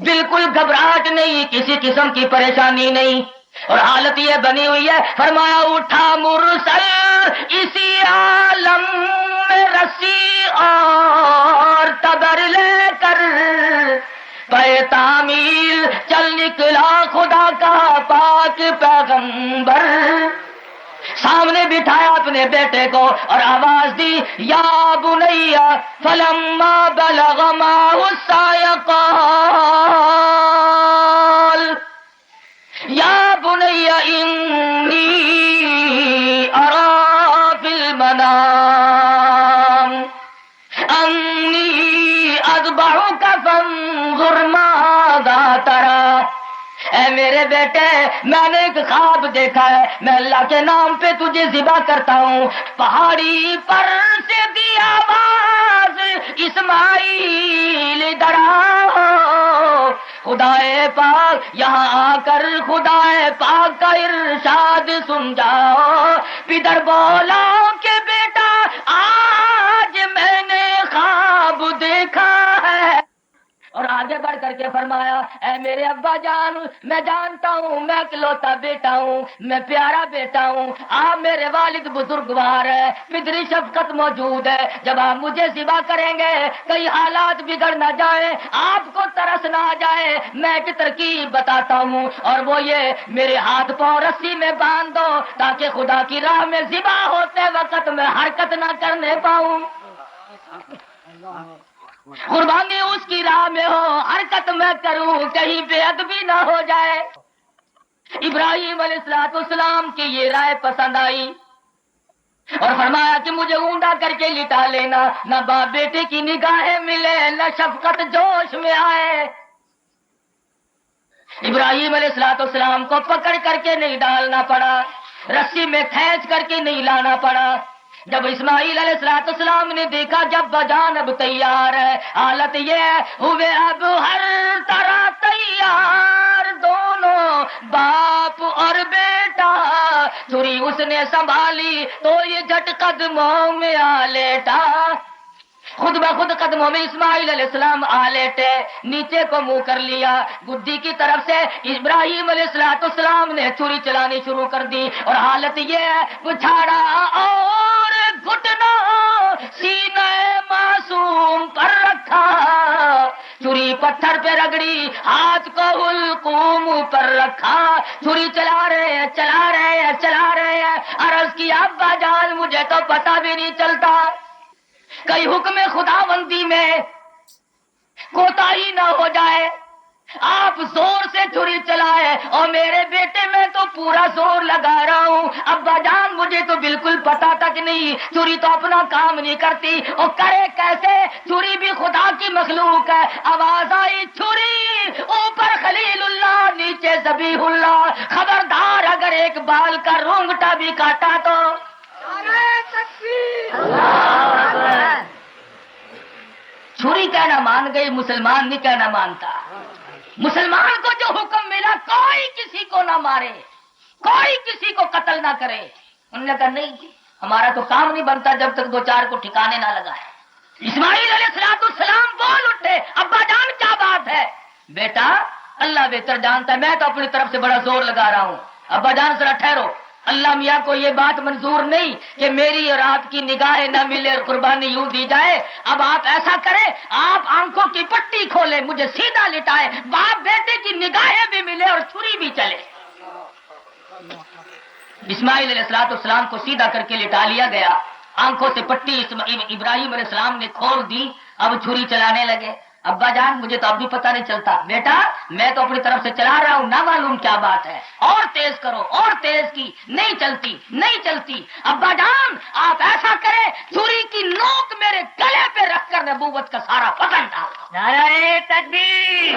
[SPEAKER 2] بالکل گھبراہٹ نہیں، کسی قسم کی پریشانی نہیں، اور حالت یہ بنی ہوئی ہے. فرمایا اٹھا مرسل اسی عالم میں رسی اور تبر لے کر، پے تعمیل چل نکلا خدا کا پاک پیغمبر. سامنے بٹھایا اپنے بیٹے کو اور آواز دی یا بنیا فلما بلغ معه السعي قال یا بنیا انی ارى في المنام انی اذبحك فانظر ماذا ترى. اے میرے بیٹے میں نے ایک خواب دیکھا ہے، میں اللہ کے نام پہ تجھے ذبح کرتا ہوں۔ پہاڑی پر سے دی آواز اسماعیل ادھر آؤ، خدائے پاک یہاں آ کر خدائے پاک کا ارشاد سن جاؤ۔ پدر بولا کہ بیٹا آج میں نے خواب دیکھا ہے، اور آگے بڑھ کر کے فرمایا اے میرے ابا جان میں جانتا ہوں میں اکلوتا بیٹا ہوں، میں پیارا بیٹا ہوں، آپ میرے والد بزرگوار ہے، پدری شفقت موجود ہے، جب آپ مجھے ذبح کریں گے کئی حالات بگڑ نہ جائیں، آپ کو ترس نہ آ جائے، میں ایک ترکیب بتاتا ہوں اور وہ یہ میرے ہاتھ پاؤں رسی میں باندھ دو تاکہ خدا کی راہ میں ذبح ہوتے وقت میں حرکت نہ کرنے پاؤں، قربانی اس کی راہ میں ہو، حرکت میں کروں کہیں بے ادبی نہ ہو جائے۔ ابراہیم علیہ السلام کی یہ رائے پسند آئی اور فرمایا کہ مجھے اونڈا کر کے لٹا لینا، نہ باپ بیٹے کی نگاہیں ملے نہ شفقت جوش میں آئے۔ ابراہیم علیہ السلام کو پکڑ کر کے نہیں ڈالنا پڑا، رسی میں کھینچ کر کے نہیں لانا پڑا۔ جب اسماعیل علیہ السلام نے دیکھا جب بجان اب تیار ہے، حالت یہ ہے ہوئے اب ہر طرح تیار، دونوں باپ اور بیٹا، چھری اس نے سنبھالی تو یہ جھٹ قدموں میں آ لیٹا۔ خود بخود قدموں میں اسماعیل علیہ السلام آ لیٹے، نیچے کو منہ کر لیا، گدی کی طرف سے ابراہیم علیہ السلام نے چھری چلانی شروع کر دی، اور حالت یہ ہے پچھاڑا اور گھٹنا سینہ معصوم پر رکھا، چھری پتھر پہ رگڑی، ہاتھ کو حلقوم پر رکھا، چھری چلا رہے ہیں چلا رہے ہیں چلا رہے ہیں، عرض کیا ابا جان مجھے تو پتہ بھی نہیں چلتا، کئی حکم خداوندی میں کوتاہی نہ ہو جائے، آپ زور سے چھری چلائے اور میرے بیٹے میں تو پورا زور لگا رہا ہوں، ابا جان مجھے تو بالکل پتا تک نہیں، چھری تو اپنا کام نہیں کرتی، اور کرے کیسے، چھری بھی خدا کی مخلوق ہے۔ آواز آئی چھری اوپر خلیل اللہ نیچے ذبیح اللہ، خبردار اگر ایک بال کا رونگٹا بھی کاٹا تو چھری کہنا مان گئی، مسلمان نہیں کہنا مانتا۔ مسلمان کو جو حکم ملا کوئی کسی کو نہ مارے، کوئی کسی کو قتل نہ کرے، انہوں نے کہا نہیں جی ہمارا تو کام نہیں بنتا جب تک دو چار کو ٹھکانے نہ لگائے۔ اسماعیل علیہ السلام بول اٹھے ابا جان کیا بات ہے؟ بیٹا اللہ بہتر جانتا ہے، میں تو اپنی طرف سے بڑا زور لگا رہا ہوں، ابا جان ذرا ٹھہرو، اللہ میاں کو یہ بات منظور نہیں کہ میری اور آپ کی نگاہیں نہ ملے اور قربانی یوں دی جائے، اب آپ ایسا کریں آپ آنکھوں کی پٹی کھولیں مجھے سیدھا لٹائیں، باپ بیٹے کی نگاہیں بھی ملے اور چھری بھی چلے۔ اسماعیل علیہ السلام کو سیدھا کر کے لٹا لیا گیا، آنکھوں سے پٹی ابراہیم علیہ السلام نے کھول دی، اب چھری چلانے لگے۔ ابا جان مجھے تو اب بھی پتہ نہیں چلتا، بیٹا میں تو اپنی طرف سے چلا رہا ہوں، نہ معلوم کیا بات ہے، اور تیز کرو، اور تیز کی، نہیں چلتی نہیں چلتی۔ ابا جان آپ ایسا کریں چھری کی نوک میرے گلے پہ رکھ کر نبوت کا سارا پتن ڈال۔ نعرہ تکبیر!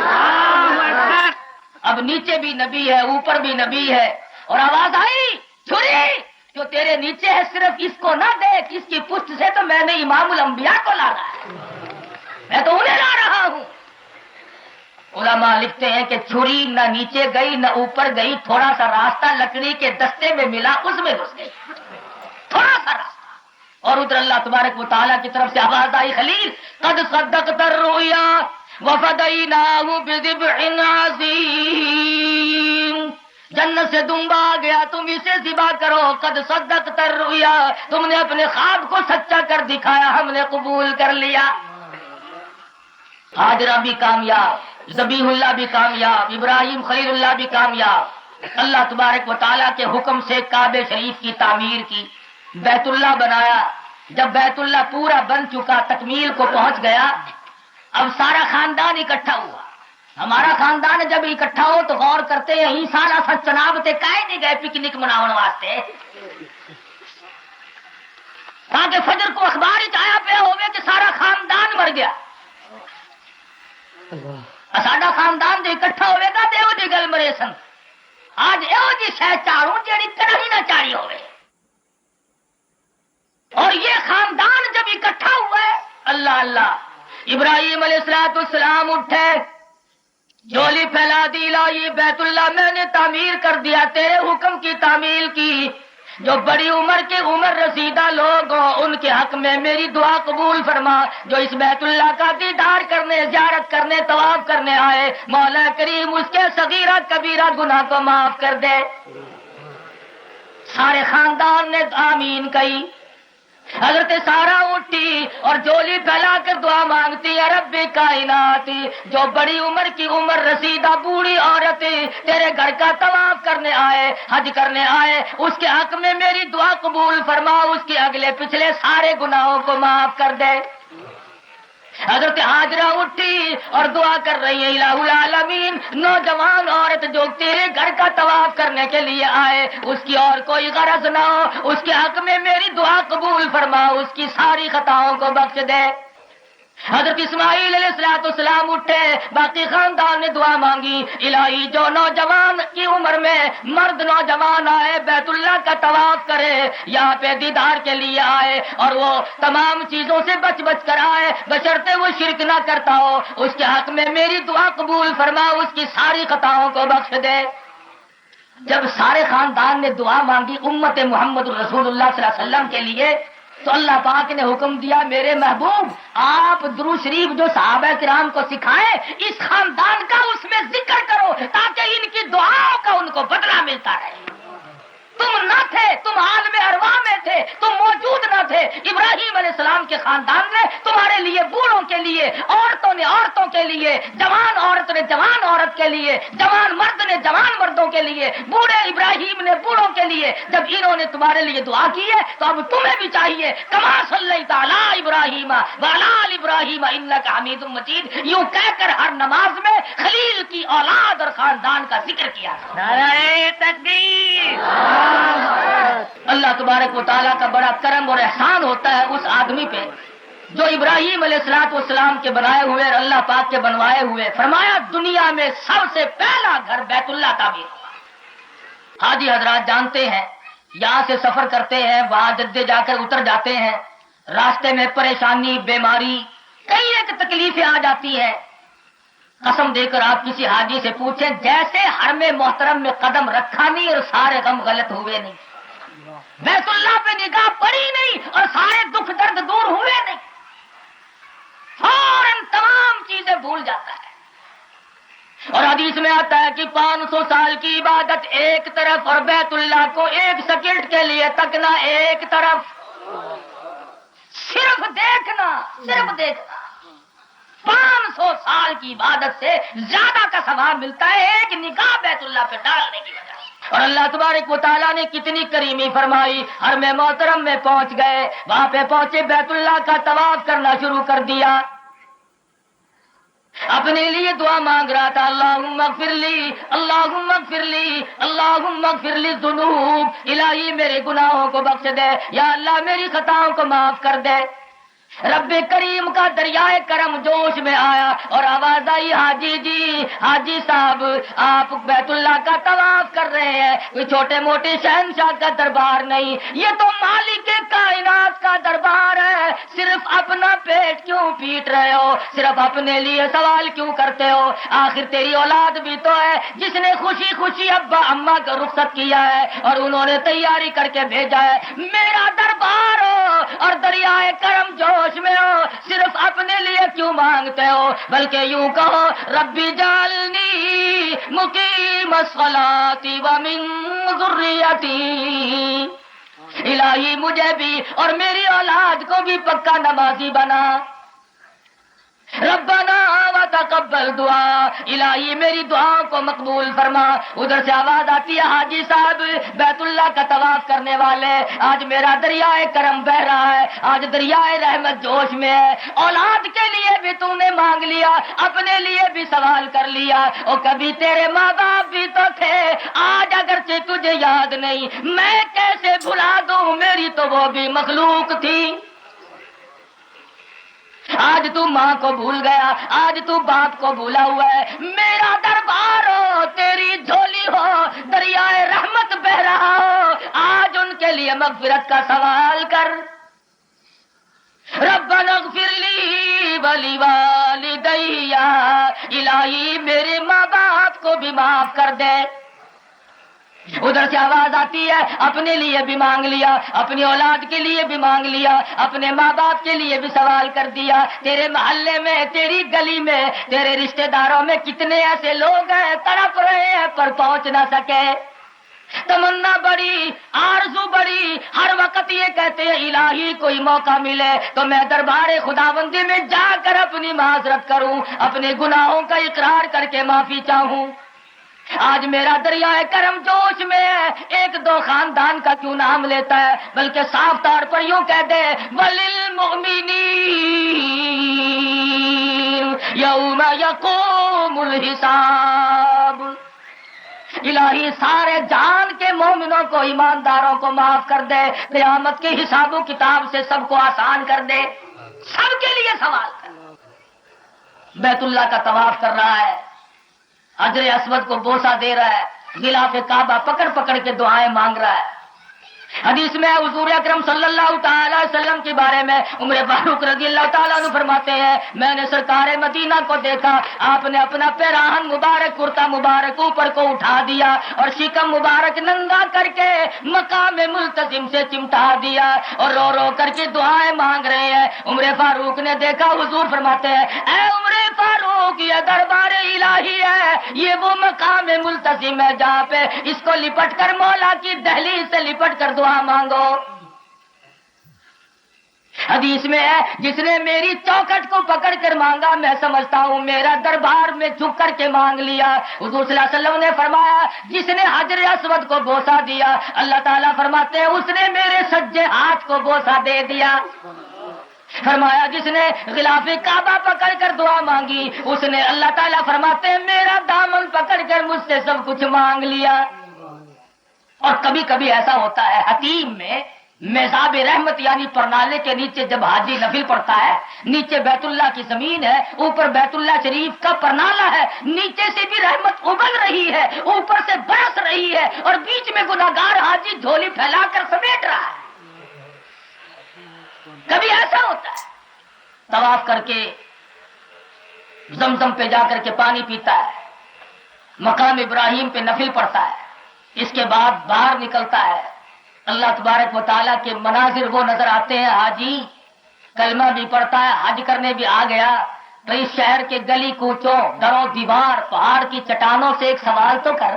[SPEAKER 2] اب نیچے بھی نبی ہے اوپر بھی نبی ہے، اور آواز آئی چھری جو تیرے نیچے ہے صرف اس کو نہ دیکھ، اس کی پشت سے تو میں نے امام الانبیاء کو لانا ہے، میں تو انہیں لا رہا ہوں۔ علماء لکھتے ہیں کہ چھری نہ نیچے گئی نہ اوپر گئی، تھوڑا سا راستہ لکڑی کے دستے میں ملا اس میں گھس گئی، تھوڑا سا راستہ، اور ادھر اللہ تبارک و تعالیٰ کی طرف سے آواز آئی خلیل قد صدقت الرؤیا وفدیناہ بذبح عظیم، جنت سے دمبا آ گیا تم اسے ذبح کرو، قد صدقت الرؤیا تم نے اپنے خواب کو سچا کر دکھایا، ہم نے قبول کر لیا۔ حاجرہ بھی کامیاب، ذبیح اللہ بھی کامیاب، ابراہیم خلیل اللہ بھی کامیاب، اللہ تبارک و تعالیٰ کے حکم سے کعبہ شریف کی تعمیر کی، بیت اللہ بنایا، جب بیت اللہ پورا بن چکا تکمیل کو پہنچ گیا، اب سارا خاندان اکٹھا ہوا۔ ہمارا خاندان جب اکٹھا ہو تو غور کرتے ہیں ہی سارا سا چناب تے کائے نہیں گئے پکنک مناؤن واسطے، تاکہ فجر کو اخبار آیا پہ ہوئے کہ سارا خاندان مر گیا، ساڈا خاندان جو اکٹھا ہوئے گا تے وہ دی گل مرے ہوئے سن آج ایو جی شہ چاڑوں جیڑی کدی نہ چاڑی ہوئے اور یہ خاندان جب اکٹھا ہوا ہے اللہ اللہ ابراہیم علیہ السلام اٹھے جولی پھیلا دی لائی بیت اللہ میں نے تعمیر کر دیا تیرے حکم کی تعمیل کی جو بڑی عمر کے عمر رسیدہ لوگ ہوں ان کے حق میں میری دعا قبول فرما جو اس بیت اللہ کا دیدار کرنے زیارت کرنے طواف کرنے آئے مولا کریم اس کے صغیرہ کبیرہ گناہ کو معاف کر دے سارے خاندان نے آمین کہی حضرت سارا اٹھی اور جولی پھیلا کر دعا مانگتی ہے رب کائنات جو بڑی عمر کی عمر رسیدہ بوڑھی عورت تیرے گھر کا طواف کرنے آئے حج کرنے آئے اس کے حق میں میری دعا قبول فرما اس کے اگلے پچھلے سارے گناہوں کو معاف کر دے حضرت حاجرہ اٹھی اور دعا کر رہی ہے الہ العالمین نوجوان عورت جو تیرے گھر کا طواف کرنے کے لیے آئے اس کی اور کوئی غرض نہ ہو اس کے حق میں میری دعا قبول فرما اس کی ساری خطاؤں کو بخش دے حضرت اسماعیل علیہ السلام اٹھے باقی خاندان نے دعا مانگی الہی جو نوجوان کی عمر میں مرد نوجوان آئے بیت اللہ کا طواف کرے یہاں پہ دیدار کے لیے آئے اور وہ تمام چیزوں سے بچ بچ کر آئے بشرطے وہ شرک نہ کرتا ہو اس کے حق میں میری دعا قبول فرما اس کی ساری خطاؤں کو بخش دے جب سارے خاندان نے دعا مانگی امت محمد رسول اللہ صلی اللہ علیہ وسلم کے لیے تو اللہ پاک نے حکم دیا میرے محبوب آپ درود شریف جو صحابہ کرام کو سکھائیں اس خاندان کا اس میں ذکر کرو تاکہ ان کی دعاؤں کا ان کو بدلہ ملتا رہے تم نہ تھے تم عالم ارواح میں تھے تم موجود نہ تھے ابراہیم علیہ السلام کے خاندان نے تمہارے لیے بوڑھوں کے لیے عورتوں نے عورتوں کے لیے جوان عورت نے جوان عورت کے لیے جوان مرد نے جوان مردوں کے لیے بوڑھے ابراہیم نے بوڑھوں کے لیے جب انہوں نے تمہارے لیے دعا کی ہے تو اب تمہیں بھی چاہیے کما صلی تعالی ابراہیم وعلی آل ابراہیم انک حمید مجید یوں کہہ کر ہر نماز میں خلیل کی اولاد اور خاندان کا ذکر کیا نعرہ تکبیر اللہ تبارک و تعالیٰ کا بڑا کرم اور احسان ہوتا ہے اس آدمی پہ جو ابراہیم علیہ السلام کے بنائے ہوئے اور اللہ پاک کے بنوائے ہوئے فرمایا دنیا میں سب سے پہلا گھر بیت اللہ تعمیر ہوا حاجی حضرات جانتے ہیں یہاں سے سفر کرتے ہیں وہاں جدے جا کر اتر جاتے ہیں راستے میں پریشانی بیماری کئی ایک تکلیفیں آ جاتی ہیں قسم دے کر آپ کسی حاجی سے پوچھیں جیسے حرم محترم میں قدم رکھا نہیں اور سارے غم غلط ہوئے نہیں بیت اللہ پہ نگاہ پڑی نہیں اور سارے دکھ درد دور ہوئے نہیں فوراً تمام چیزیں بھول جاتا ہے اور حدیث میں آتا ہے کہ 500 سال کی عبادت ایک طرف اور بیت اللہ کو ایک سیکنڈ کے لیے تکنا ایک طرف صرف دیکھنا 500 سال کی عبادت سے زیادہ کا ثواب ملتا ہے ایک نگاہ بیت اللہ پہ ڈالنے کی وجہ سے اور اللہ تبارک و تعالیٰ نے کتنی کریمی فرمائی حرم محترم میں پہنچ گئے وہاں پہ پہنچے بیت اللہ کا طواف کرنا شروع کر دیا اپنے لیے دعا مانگ رہا تھا اللہم اغفر لی اللہم اغفر لی اللہم اغفر لی ذنوب الہی میرے گناہوں کو بخش دے یا اللہ میری خطاؤں کو معاف کر دے رب کریم کا دریائے کرم جوش میں آیا اور آواز آئی حاجی جی حاجی صاحب آپ بیت اللہ کا طواف کر رہے ہیں کوئی چھوٹے موٹے شہنشاہ کا دربار نہیں یہ تو مالک کائنات کا دربار ہے صرف اپنا پیٹ کیوں پیٹ رہے ہو صرف اپنے لیے سوال کیوں کرتے ہو آخر تیری اولاد بھی تو ہے جس نے خوشی خوشی ابا اماں کا رخصت کیا ہے اور انہوں نے تیاری کر کے بھیجا ہے میرا دربار ہو اور دریائے کرم جوش میں ہو صرف اپنے لیے کیوں مانگتے ہو بلکہ یوں کہو ربی جعلنی مقیم الصلاۃ ومن ذریتی الہی مجھے بھی اور میری اولاد کو بھی پکا نمازی بنا ربنا وتقبل دعا الہی میری دعاؤں کو مقبول فرما ادھر سے آواز آتی ہے حاجی صاحب بیت اللہ کا طواف کرنے والے آج میرا دریائے کرم بہ رہا ہے آج دریائے رحمت جوش میں ہے اولاد کے لیے بھی تم نے مانگ لیا اپنے لیے بھی سوال کر لیا اور کبھی تیرے ماں باپ بھی تو تھے آج اگرچہ تجھے یاد نہیں میں کیسے بھلا دوں میری تو وہ بھی مخلوق تھی آج تو ماں کو بھول گیا آج تو باپ کو بھولا ہوا ہے میرا دربار ہو تیری جھولی لیے مغفرت کا سوال کر. ربنا اغفر لی ولی والدی، الہی میرے ماں باپ کو بھی معاف کر دے. ادھر سے آواز آتی ہے اپنے لیے بھی مانگ لیا، اپنی اولاد کے لیے بھی مانگ لیا، اپنے ماں باپ کے لیے بھی سوال کر دیا. تیرے محلے میں، تیری گلی میں، تیرے رشتہ داروں میں کتنے ایسے لوگ ہیں تڑپ رہے ہیں پر پہنچ نہ سکے. تمنا بڑی، آرزو بڑی، ہر وقت یہ کہتے ہیں الہی کوئی موقع ملے تو میں دربار خداوندی میں جا کر اپنی معذرت کروں، اپنے گناہوں کا اقرار کر کے معافی چاہوں. آج میرا دریائے کرم جوش میں ہے، ایک دو خاندان کا کیوں نام لیتا ہے، بلکہ صاف طور پر یوں کہہ دے وَلِلْمُؤْمِنِينَ یوم یقوم الحساب. الہی سارے جان کے مومنوں کو، ایمانداروں کو معاف کر دے، قیامت کے حساب و کتاب سے سب کو آسان کر دے. سب کے لیے سوال کر. بیت اللہ کا طواف کر رہا ہے، حجر اسود کو بوسہ دے رہا ہے، غلاف کعبہ پکڑ پکڑ کے دعائیں مانگ رہا ہے. حدیث میں حضور اکرم صلی اللہ تعالی وسلم کے بارے میں عمر فاروق رضی اللہ تعالیٰ عنہ فرماتے ہیں میں نے سرکار مدینہ کو دیکھا، آپ نے اپنا پیراہن مبارک، کرتا مبارک اوپر کو اٹھا دیا اور شکم مبارک ننگا کر کے مقام ملتزم سے چمٹا دیا اور رو رو کر کے دعائیں مانگ رہے ہیں. عمر فاروق نے دیکھا، حضور فرماتے ہیں اے عمر فاروق یہ دربار الہی ہے، یہ وہ مقام ملتزم ہے جہاں پہ اس کو لپٹ کر مولا کی دہلیز سے لپٹ کر دعا مانگو. حدیث میں ہے جس نے میری چوکٹ کو پکڑ کر مانگا میں سمجھتا ہوں میرا دربار میں جھک کر کے مانگ لیا. حضور صلی اللہ علیہ وسلم نے فرمایا جس نے حجر اسود کو بوسہ دیا، اللہ تعالیٰ فرماتے ہیں اس نے میرے سجے ہاتھ کو بوسہ دے دیا. فرمایا جس نے غلاف کعبہ پکڑ کر دعا مانگی، اس نے، اللہ تعالیٰ فرماتے ہیں، میرا دامن پکڑ کر مجھ سے سب کچھ مانگ لیا. اور کبھی کبھی ایسا ہوتا ہے حتیم میں میزاب رحمت یعنی پرنالے کے نیچے جب حاجی نفل پڑتا ہے، نیچے بیت اللہ کی زمین ہے، اوپر بیت اللہ شریف کا پرنالہ ہے، نیچے سے بھی رحمت ابل رہی ہے، اوپر سے برس رہی ہے اور بیچ میں گناہگار حاجی جھولی پھیلا کر سمیٹ رہا ہے. کبھی ایسا ہوتا ہے طواف کر کے زمزم پہ جا کر کے پانی پیتا ہے، مقام ابراہیم پہ نفل پڑتا ہے، اس کے بعد باہر نکلتا ہے، اللہ تبارک و تعالیٰ کے مناظر وہ نظر آتے ہیں، حاجی کلمہ بھی پڑھتا ہے، حج کرنے بھی آ گیا، تو اس شہر کے گلی کوچوں، دروں دیوار، پہاڑ کی چٹانوں سے ایک سوال تو کر.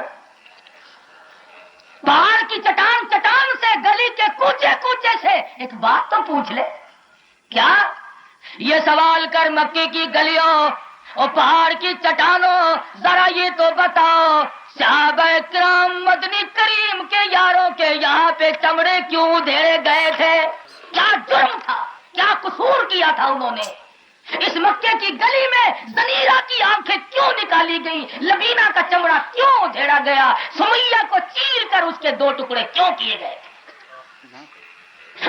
[SPEAKER 2] پہاڑ کی چٹان سے، گلی کے کوچے کوچے سے ایک بات تو پوچھ لے. کیا یہ سوال کر مکے کی گلیوں اور پہاڑ کی چٹانوں، ذرا یہ تو بتاؤ صحابہ کرام مدنی کریم کے یاروں کے یہاں پہ چمڑے کیوں ادھیڑے گئے تھے؟ کیا جرم تھا، کیا قصور کیا تھا انہوں نے؟ اس مکے کی گلی میں زنیرہ کی آنکھیں کیوں نکالی گئی؟ لبینہ کا چمڑا کیوں ادھیڑا گیا؟ سمیہ کو چیر کر اس کے 2 ٹکڑے کیوں کیے گئے؟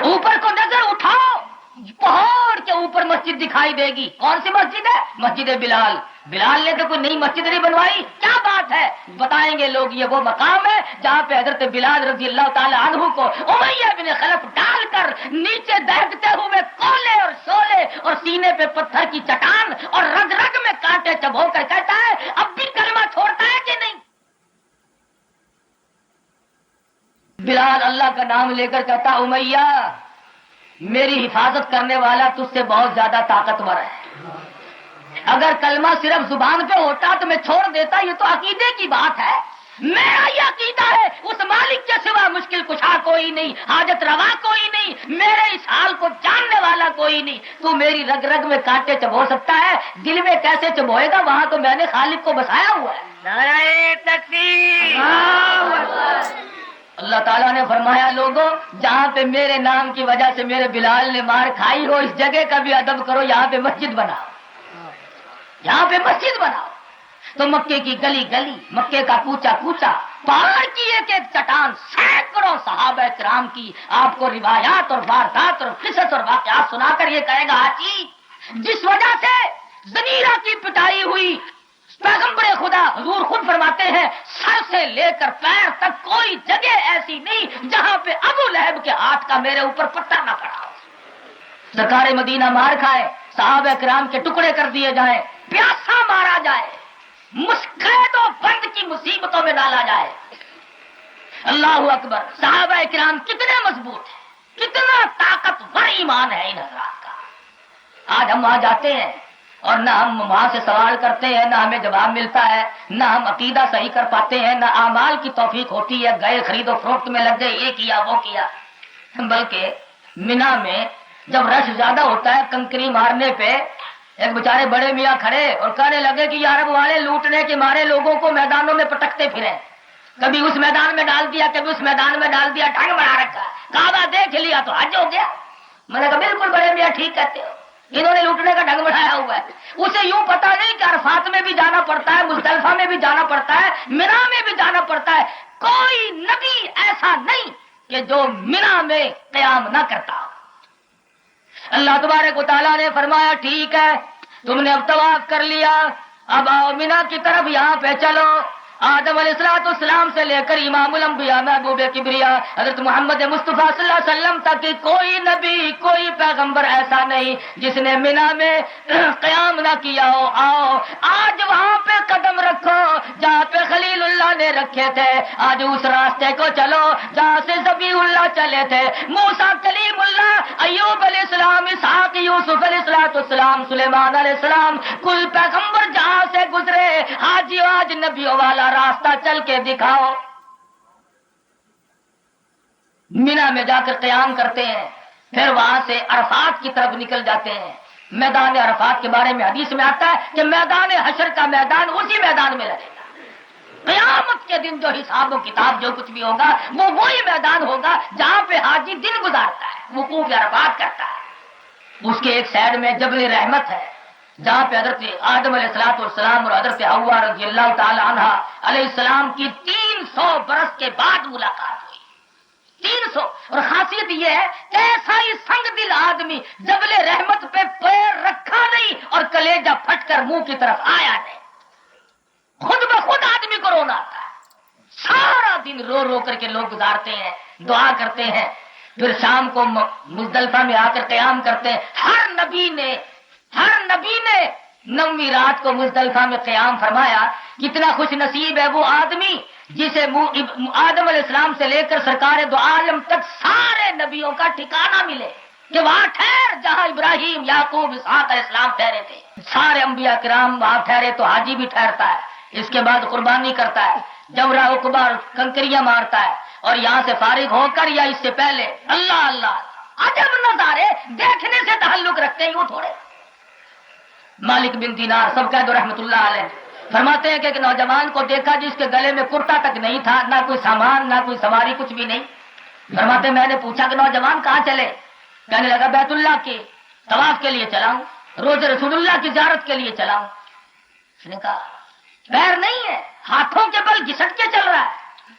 [SPEAKER 2] اوپر کو نظر اٹھاؤ، پہاڑ کے اوپر مسجد دکھائی دے گی. کون سی مسجد ہے؟ مسجد بلال. بلال نے تو کوئی نئی مسجد نہیں بنوائی. کیا بات ہے؟ بتائیں گے لوگ یہ وہ مقام ہے جہاں پہ حضرت بلال رضی اللہ تعالی عنہ کو امیہ بن خلف ڈال کر نیچے دہتے ہوئے کولے اور شولے اور سینے پہ پتھر کی چٹان اور رگ رگ میں کانٹے چبھو کر کہتا ہے اب بھی کلمہ چھوڑتا ہے کہ نہیں؟ بلال اللہ کا نام لے کر کہتا امیہ میری حفاظت کرنے والا تجھ سے بہت زیادہ طاقتور ہے. اگر کلمہ صرف زبان پہ ہوتا تو میں چھوڑ دیتا. یہ تو عقیدے کی بات ہے. میرا یہ عقیدہ ہے اس مالک کے سوا مشکل کشا کوئی نہیں، حاجت روا کوئی نہیں، میرے اس حال کو جاننے والا کوئی نہیں. تو میری رگ رگ میں کانٹے چبھو سکتا ہے، دل میں کیسے چبھوئے گا؟ وہاں تو میں نے خالق کو بسایا ہوا ہے. نعرہ تکبیر. اللہ تعالیٰ نے فرمایا لوگوں جہاں پہ میرے نام کی وجہ سے میرے بلال نے مار کھائی ہو اس جگہ کا بھی ادب کرو، یہاں پہ مسجد بناؤ، یہاں پہ مسجد بناؤ. تو مکے کی گلی گلی، مکے کا کوچا کوچا، پہاڑ کی ایک ایک چٹان، سینکڑوں صحابہ کرام کی آپ کو روایات اور واردات اور قصص اور واقعات سنا کر یہ کہے گا حاجی جس وجہ سے زنیرہ کی پٹائی ہوئی، پیغمبر خدا حضور خود فرماتے ہیں سر سے لے کر پیر تک کوئی جگہ ایسی نہیں جہاں پہ ابو لہب کے ہاتھ کا میرے اوپر پتھر نہ پڑا ہو۔ سرکار مدینہ مار کھائے، صحابہ کرام کے ٹکڑے کر دیے جائیں، پیاسا مارا جائے، قید و بند کی مصیبتوں میں ڈالا جائے۔ اللہ اکبر، صحابہ کرام کتنے مضبوط ہیں، کتنا طاقتور ایمان ہے ان حضرات کا۔ آج ہم وہاں جاتے ہیں اور نہ ہم وہاں سے سوال کرتے ہیں، نہ ہمیں جواب ملتا ہے، نہ ہم عقیدہ صحیح کر پاتے ہیں، نہ اعمال کی توفیق ہوتی ہے، گئے خرید و فروخت میں لگ گئے، یہ کیا وہ کیا۔ بلکہ مینا میں جب رش زیادہ ہوتا ہے کنکری مارنے پہ ایک بیچارے بڑے میاں کھڑے اور کہنے لگے کہ عرب والے لوٹنے کے مارے لوگوں کو میدانوں میں پٹکتے پھریں، کبھی اس میدان میں ڈال دیا، کبھی اس میدان میں ڈال دیا، ٹھنگ بنا رکھا، کعبہ دیکھ لیا تو حج ہو گیا۔ میں نے کہا بالکل بڑے میاں ٹھیک کہتے ہو، انہوں نے لوٹنے کا ڈھنگ بنایا ہوا ہے۔ اسے یوں پتا نہیں کہ عرفات میں بھی جانا پڑتا ہے، مزدلفہ میں بھی جانا پڑتا ہے، مینا میں بھی جانا پڑتا ہے۔ کوئی نبی ایسا نہیں کہ جو مینا میں قیام نہ کرتا۔ اللہ تبارک و تعالیٰ نے فرمایا ٹھیک ہے تم نے اب طواف کر لیا، اب آؤ مینا کی طرف، یہاں پہ چلو۔ آدم علیہ السلام سے لے کر امام الانبیاء محبوب کبریا حضرت محمد مصطفیٰ صلی اللہ علیہ وسلم تک کوئی نبی کوئی پیغمبر ایسا نہیں جس نے مینا میں قیام نہ کیا ہو۔ آؤ آج وہاں پہ قدم رکھو جہاں پہ خلیل اللہ نے رکھے تھے، آج اس راستے کو چلو جہاں سے ذبیح اللہ چلے تھے، موسیٰ کلیم اللہ، ایوب علیہ السلام، اسحاق، یوسف علیہ السلام، سلیمان علیہ السلام، کل پیغمبر جہاں سے گزرے، آج نبیوں والا راستہ چل کے دکھاؤ۔ مینا میں جا کر قیام کرتے ہیں، پھر وہاں سے عرفات کی طرف نکل جاتے ہیں۔ میدان عرفات کے بارے میں حدیث میں آتا ہے کہ میدان حشر کا میدان اسی میدان میں لگے گا۔ قیامت کے دن جو حساب و کتاب جو کچھ بھی ہوگا وہ وہی میدان ہوگا جہاں پہ حاجی دن گزارتا ہے، وقوف عرفات کرتا ہے۔ اس کے ایک سائڈ میں جبل رحمت ہے جہاں پہ حضرت آدم علیہ السلام اور حضرت حوا رضی اللہ تعالی عنہا علیہ السلام کی 300 برس کے بعد ملاقات ہوئی۔ 300، اور خاصیت یہ ہے کہ ایسا ہی سنگ دل آدمی جبل رحمت پہ پیر رکھا نہیں اور کلیجہ پھٹ کر منہ کی طرف آیا نہیں۔ خود بخود آدمی کو رونا آتا ہے، سارا دن رو رو کر کے لوگ گزارتے ہیں، دعا کرتے ہیں، پھر شام کو مزدلفہ میں آ کر قیام کرتے ہیں۔ ہر نبی نے 9ویں رات کو مزدلفہ میں قیام فرمایا۔ کتنا خوش نصیب ہے وہ آدمی جسے آدم علیہ السلام سے لے کر سرکار دو عالم تک سارے نبیوں کا ٹھکانہ ملے کہ وہاں ٹھہر جہاں ابراہیم، یعقوب، اسحاق علیہ السلام ٹھہرے تھے۔ سارے انبیاء کرام وہاں ٹھہرے تو حاجی بھی ٹھہرتا ہے، اس کے بعد قربانی کرتا ہے، جمرہ عقبہ کنکریاں مارتا ہے، اور یہاں سے فارغ ہو کر یا اس سے پہلے اللہ اللہ عجب نظارے دیکھنے سے تعلق رکھتے ہیں، وہ تھوڑے۔ مالک بن دینار سب کہہ دو رحمت اللہ علیہ فرماتے ہیں کہ ایک نوجوان کو دیکھا جس کے گلے میں کرتا تک نہیں تھا، نہ کوئی سامان، نہ کوئی سواری، کچھ بھی نہیں۔ فرماتے میں نے پوچھا کہ نوجوان کہاں چلے؟ کہنے لگا بیت اللہ کے طواف کے لیے چلا ہوں، روز رسول اللہ کی زیارت کے لیے چلا ہوں۔ اس نے کہا پیر نہیں ہے، ہاتھوں کے بل گھسٹ کے چل رہا ہے،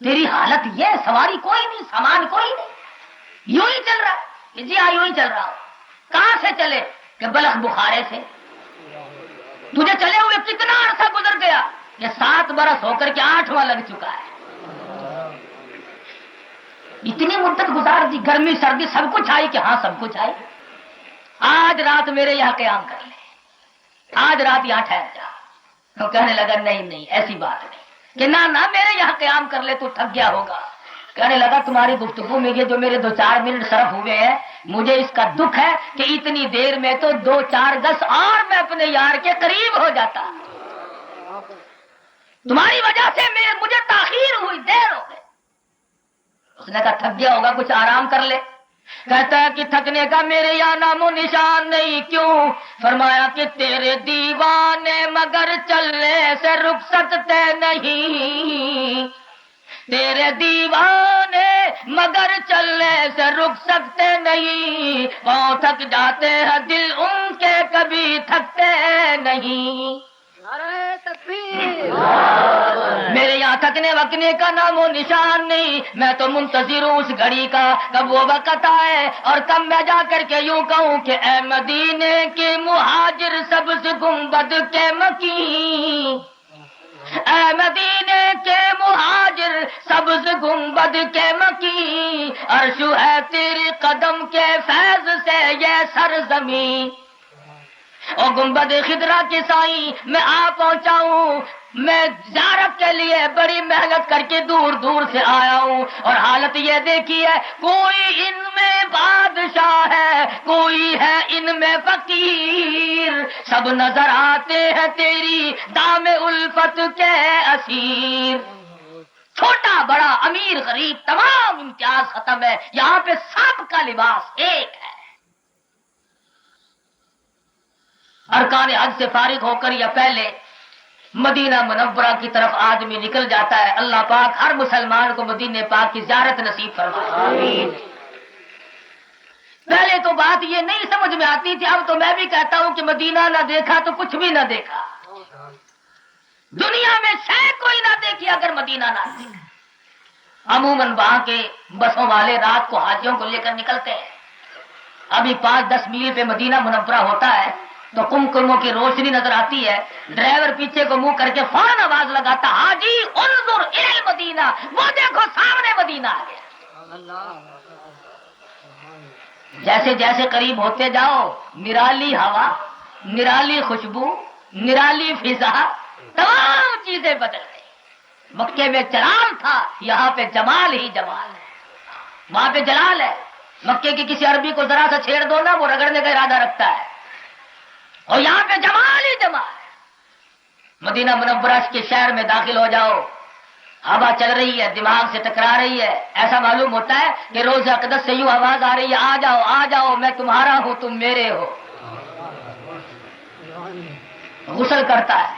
[SPEAKER 2] تیری حالت یہ، سواری کوئی نہیں، سامان کوئی نہیں، یوں ہی چل رہا ہے؟ جی ہاں یوں ہی چل رہا ہوں۔ کہاں سے چلے؟ کہ بلخ بخارے سے۔ تجھے چلے ہوئے کتنا عرصہ گزر گیا؟ کہ 7 برس ہو کر کے 8واں لگ چکا ہے۔ اتنی مدت گزار دی، گرمی سردی سب کچھ آئی کہ ہاں سب کچھ آئی۔ آج رات میرے یہاں قیام کر لے، آج رات یہاں ٹھہر جا۔ تو کہنے لگا نہیں ایسی بات نہیں کہ نہ میرے یہاں قیام کر لے تو تھک گیا ہوگا۔ کہنے لگا تمہاری گفتگو میں یہ جو میرے 2-4 منٹ صرف ہوئے ہیں، مجھے اس کا دکھ ہے کہ اتنی دیر میں تو 2-4 گز اور میں اپنے یار کے قریب ہو جاتا، تمہاری وجہ سے مجھے تاخیر ہوئی، دیر ہو گئی۔ اس نے کہا تھک گیا ہوگا، کچھ آرام کر لے۔ کہتا ہے کہ تھکنے کا میرے یہاں نام و نشان نہیں، کیوں؟ فرمایا کہ تیرے دیوانے مگر چلنے سے رک سکتے نہیں، تیرے دیوانے مگر چلنے سے رک سکتے نہیں، پاؤں تھک جاتے ہیں دل ان کے کبھی تھکتے نہیں۔ میرے یہاں میرا تھکنے وکنے کا نام و نشان نہیں، میں تو منتظر ہوں اس گھڑی کا کب وہ وقت آئے اور کب میں جا کر کے یوں کہوں کہ اے مدینے کے مہاجر سبز گنبد کے مکی، اے مدینے کے مہاجر سبز گنبد کے مکی، عرش ہے تیری قدم کے فیض سے یہ سرزمین، اور گنبد خضرا کے سائیں میں آ پہنچا ہوں، میں زیارت کے لیے بڑی محنت کر کے دور دور سے آیا ہوں، اور حالت یہ دیکھی ہے کوئی ان میں بادشاہ ہے، کوئی ہے ان میں فقیر، سب نظر آتے ہیں تیری دام الفت کے اسیر، چھوٹا بڑا امیر غریب تمام امتیاز ختم ہے، یہاں پہ سب کا لباس ایک ہے۔ ارکان حج سے فارغ ہو کر یا پہلے مدینہ منورہ کی طرف آدمی نکل جاتا ہے، اللہ پاک ہر مسلمان کو مدینہ پاک کی زیارت نصیب فرمائے، آمین۔ پہلے تو بات یہ نہیں سمجھ میں آتی تھی، اب تو میں بھی کہتا ہوں کہ مدینہ نہ دیکھا تو کچھ بھی نہ دیکھا، دنیا میں شے کوئی نہ دیکھی اگر مدینہ نہ دیکھا۔ عموماً وہاں کے بسوں والے رات کو حاجیوں کو لے کر نکلتے ہیں، ابھی 5-10 میل پہ مدینہ منورہ ہوتا ہے تو کمکموں کی روشنی نظر آتی ہے، ڈرائیور پیچھے کو منہ کر کے فوراً آواز لگاتا، حاجی انظر الی المدینہ، وہ دیکھو سامنے مدینہ آ گیا۔ جیسے جیسے قریب ہوتے جاؤ نرالی ہوا، نرالی خوشبو، نرالی فضا، تمام چیزیں بدل گئی۔ مکے میں جلال تھا، یہاں پہ جمال ہی جمال ہے، وہاں پہ جلال ہے۔ مکے کی کسی عربی کو ذرا سا چھیڑ دو نا، وہ رگڑنے کا ارادہ رکھتا ہے، اور یہاں پہ جمال ہی جمال ہے۔ مدینہ منورہ کے شہر میں داخل ہو جاؤ، ہوا چل رہی ہے، دماغ سے ٹکرا رہی ہے، ایسا معلوم ہوتا ہے کہ روز اقدس سے یوں آواز آ رہی ہے، آ جاؤ آ جاؤ، میں تمہارا ہوں تم میرے ہو۔ غسل کرتا ہے،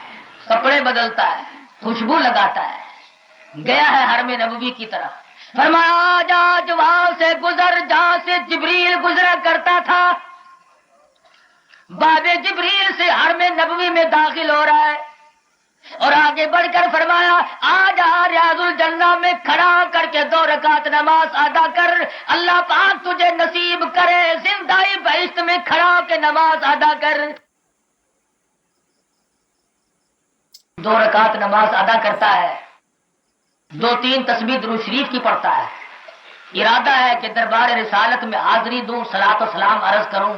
[SPEAKER 2] کپڑے بدلتا ہے، خوشبو لگاتا ہے، گیا ہے حرم نبوی کی طرف، فرمایا جا وہاں سے گزر جہاں سے جبریل گزرا کرتا تھا، باب جبریل سے حرم نبوی میں داخل ہو رہا ہے، اور آگے بڑھ کر فرمایا آج ریاض الجنہ میں کھڑا کر کے 2 رکعت نماز ادا کر، اللہ پاک تجھے نصیب کرے زندائی بہشت میں کھڑا کے نماز ادا کر۔ 2 رکعت نماز ادا کرتا ہے، 2-3 تسبیح درود شریف کی پڑھتا ہے، ارادہ ہے کہ دربار رسالت میں حاضری دوں، صلاۃ و سلام عرض کروں۔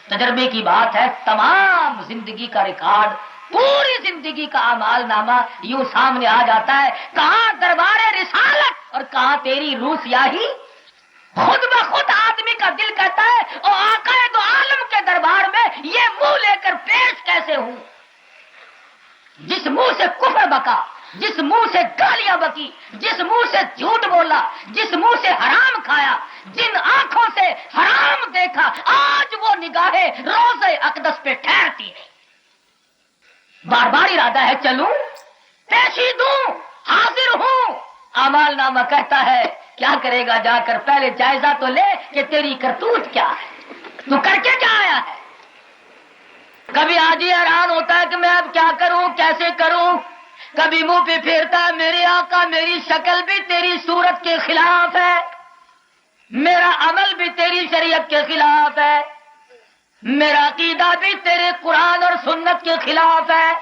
[SPEAKER 2] تجربے کی بات ہے، تمام زندگی کا ریکارڈ، پوری زندگی کا اعمال نامہ یوں سامنے آ جاتا ہے، کہاں دربار رسالت اور کہاں تیری روح سیاہی۔ خود بخود آدمی کا دل کہتا ہے او آقا دو عالم کے دربار میں یہ منہ لے کر پیش کیسے ہوں، جس منہ سے کفر بکا، جس منہ سے گالیاں بکی، جس منہ سے جھوٹ بولا، جس منہ سے حرام کھایا، جن آنکھوں سے حرام دیکھا، آج وہ نگاہیں روزے اقدس پہ ٹھہرتی ہے۔ بار بار ارادہ ہے چلوں، پیشی دوں، حاضر ہوں، اعمال نامہ کہتا ہے کیا کرے گا جا کر پہلے جائزہ تو لے کہ تیری کرتوت کیا ہے، تو کر کے کیا آیا ہے۔ کبھی آج ہی حیران ہوتا ہے کہ میں اب کیا کروں کیسے کروں، کبھی منہ پہ پھیرتا ہے میرے آقا میری شکل بھی تیری صورت کے خلاف ہے، میرا عمل بھی تیری شریعت کے خلاف ہے، میرا عقیدہ بھی تیرے قرآن اور سنت کے خلاف ہے،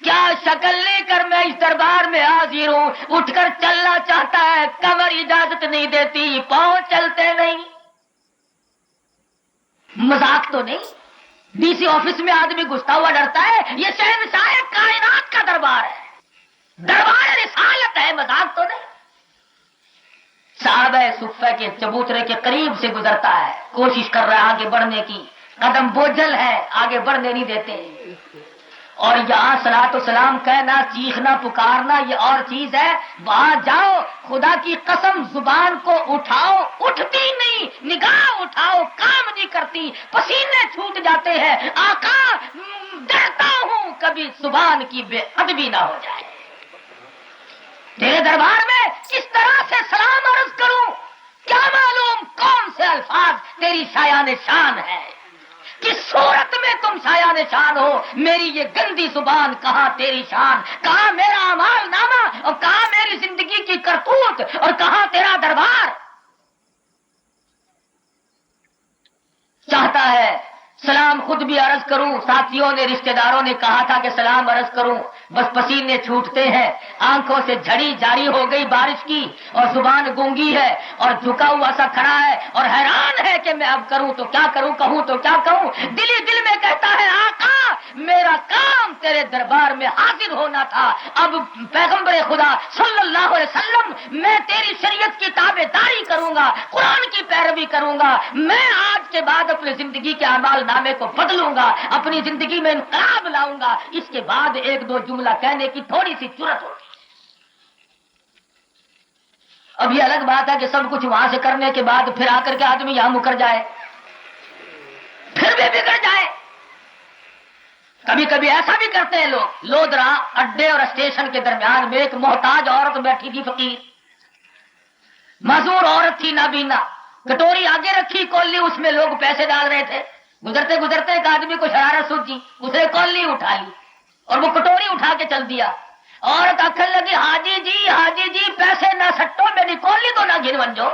[SPEAKER 2] کیا شکل لے کر میں اس دربار میں حاضر ہوں، اٹھ کر چلنا چاہتا ہے کمر اجازت نہیں دیتی، پاؤں چلتے نہیں۔ مذاق تو نہیں، ڈی سی آفس میں آدمی گھستا ہوا ڈرتا ہے، یہ شہنشاہ کائنات کا دربار ہے، دربار رسالت ہے، مذاق تو نہیں۔ صحابہ صفہ کے چبوترے کے قریب سے گزرتا ہے، کوشش کر رہا ہے آگے بڑھنے کی، قدم بوجھل ہے، آگے بڑھنے نہیں دیتے، اور یہاں صلاۃ و سلام کہنا، چیخنا، پکارنا یہ اور چیز ہے، وہاں جاؤ خدا کی قسم زبان کو اٹھاؤ اٹھتی نہیں، نگاہ اٹھاؤ کام نہیں کرتی، پسینے چھوٹ جاتے ہیں، آقا ڈرتا ہوں کبھی زبان کی بے ادبی نہ ہو جائے، تیرے دربار میں کس طرح سے سلام عرض کروں، کیا معلوم کون سے الفاظ تیری شایان شان ہے، کس صورت میں تم شایان شان ہو، میری یہ گندی زبان کہاں تیری شان، کہاں میرا اعمال نامہ اور خود بھی عرض کروں، ساتھیوں نے رشتہ داروں نے کہا تھا کہ سلام عرض کروں، بس پسینے چھوٹتے ہیں، آنکھوں سے جھڑی جاری ہو گئی بارش کی، اور زبان گونگی ہے اور جھکا ہوا سا کھڑا ہے اور حیران ہے کہ میں اب کروں تو کیا کروں، کہوں تو کیا کہوں۔ دل ہی دل میں کہتا ہے آقا میرا کام تیرے دربار میں حاضر ہونا تھا، اب پیغمبر خدا صلی اللہ علیہ وسلم میں تیری شریعت کی تابع داری کروں گا، قرآن کی پیروی کروں گا، میں آج کے بعد اپنی زندگی کے اعمال نامے کو بدلوں گا، اپنی زندگی میں انقلاب لاؤں گا۔ اس کے بعد ایک دو جملہ کہنے کی تھوڑی سی جرأت ہوتی۔ اب یہ الگ بات ہے کہ سب کچھ وہاں سے کرنے کے بعد پھر آ کر کے آدمی یہاں مکر جائے، پھر بھی بگڑ جائے۔ کبھی کبھی ایسا بھی کرتے ہیں لوگ۔ لودرا اڈے اور اسٹیشن کے درمیان میں ایک محتاج عورت بیٹھی تھی، فقیر معذور عورت تھی، نابینا، کٹوری آگے رکھی، کوللی اس میں لوگ پیسے ڈال رہے تھے۔ گزرتے گزرتے ایک آدمی کو شرارت سوچی، اس نے کوللی اٹھا لی اور وہ کٹوری اٹھا کے چل دیا۔ عورت آخر لگی حاجی جی پیسے نہ سٹو، میری کوللی تو نہ گن جو۔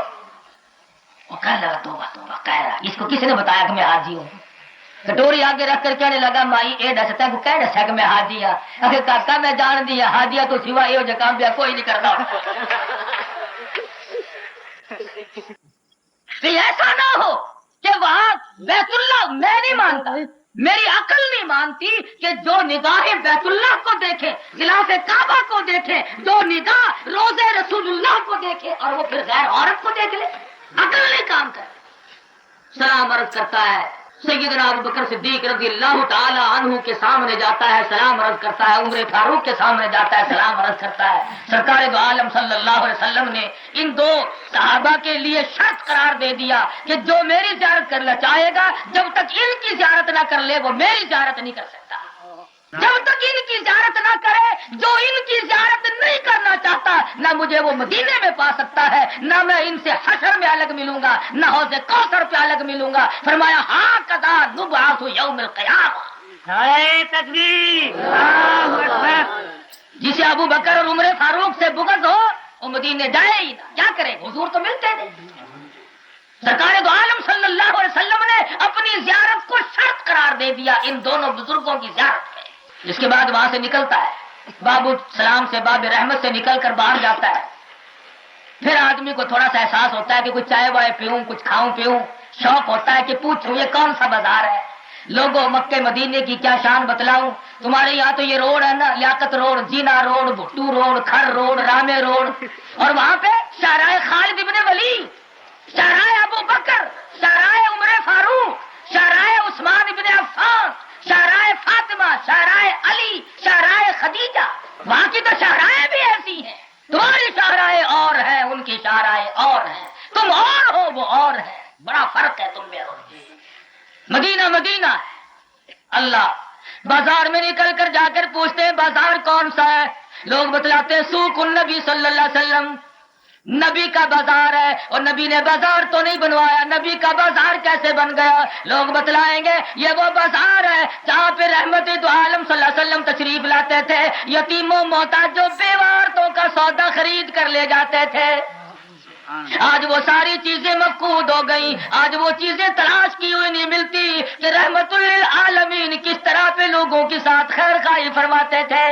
[SPEAKER 2] وہ کہنے لگا توبہ توبہ، کہہ رہا اس کو کس نے بتایا کہ میں حاجی ہوں؟ کٹوری آگے رکھ کر کہنے لگا مائی اے دستا کو کہہ دسا کہ میں حاجی ہاں؟ اگر کاکا میں جان دیا حاجیا تو سوا یہ جو کام پیا کوئی نہیں کرتا۔ ایسا نہ ہو کہ وہاں بیت اللہ میں نہیں مانتا، میری عقل نہیں مانتی کہ جو نگاہیں بیت اللہ کو دیکھے، غلاف کعبہ کو دیکھے، جو نگاہ روزے رسول اللہ کو دیکھے اور وہ پھر غیر عورت کو دیکھ لے، عقل نہیں کام کر۔ سلام عرض کرتا ہے، سیدنا ابو بکر صدیق رضی اللہ تعالی عنہ کے سامنے جاتا ہے، سلام عرض کرتا ہے، عمر فاروق کے سامنے جاتا ہے، سلام عرض کرتا ہے۔ سرکار دو عالم صلی اللہ علیہ وسلم نے ان دو صحابہ کے لیے شرط قرار دے دیا کہ جو میری زیارت کرنا چاہے گا جب تک ان کی زیارت نہ کر لے وہ میری زیارت نہیں کر سکتا، جب تک ان کی زیارت نہ کرے، جو ان کی زیارت نہیں کرنا چاہتا نہ مجھے وہ مدینے میں پا سکتا ہے، نہ میں ان سے حشر میں الگ ملوں گا، نہ حوض کوثر پہ الگ ملوں گا۔ فرمایا ہاں کذا نبعث یوم القیامہ۔ نعرہ تکبیر، اللہ اکبر۔ جسے ابو بکر اور عمر فاروق سے بغض ہو وہ مدینے جائے ہی نہ، کیا کرے، حضور تو ملتے نہیں۔ سرکار دو عالم صلی اللہ علیہ وسلم نے اپنی زیارت کو شرط قرار دے دیا ان دونوں بزرگوں کی زیارت میں۔ جس کے بعد وہاں سے نکلتا ہے، باب سلام سے، باب رحمت سے نکل کر باہر جاتا ہے۔ پھر آدمی کو تھوڑا سا احساس ہوتا ہے کہ کچھ چائے وائے پیوں، کچھ کھاؤں پیوں، شوق ہوتا ہے کہ پوچھوں یہ کون سا بازار ہے، لوگوں مکے مدینے کی کیا شان بتلاؤں۔ تمہارے یہاں تو یہ روڈ ہے نا، Liaquat road, Jinnah road, Bhutto road, Khar road, Ramay road, اور وہاں پہ شاہراہ خالد ابن ولید، شاہراہ ابو بکر، شاہراہ عمر فاروق، شاہراہ عثمان ابن عفان، شاہراہ فاطمہ، شاہراہ علی، شاہراہ خدیجہ، وہاں کی تو شاہراہیں بھی ایسی ہیں۔ تمہاری شاہراہیں اور ہیں، ان کی شاہراہیں اور ہیں، تم اور ہو وہ اور ہے، بڑا فرق ہے تم میں اور مدینہ مدینہ ہے۔ اللہ بازار میں نکل کر جا کر پوچھتے ہیں بازار کون سا ہے، لوگ بتلاتے ہیں سوق النبی صلی اللہ علیہ وسلم، نبی کا بازار ہے، اور نبی نے بازار تو نہیں بنوایا، نبی کا بازار کیسے بن گیا؟ لوگ بتلائیں گے یہ وہ بازار ہے جہاں پہ رحمت دو عالم صلی اللہ علیہ وسلم تشریف لاتے تھے، یتیموں محتاجوں بیوہ عورتوں کا سودا خرید کر لے جاتے تھے۔ آج وہ ساری چیزیں مفقود ہو گئی، آج وہ چیزیں تلاش کی ہوئی نہیں ملتی کہ رحمت للعالمین کس طرح پہ لوگوں کے ساتھ خیر خواہی فرماتے تھے۔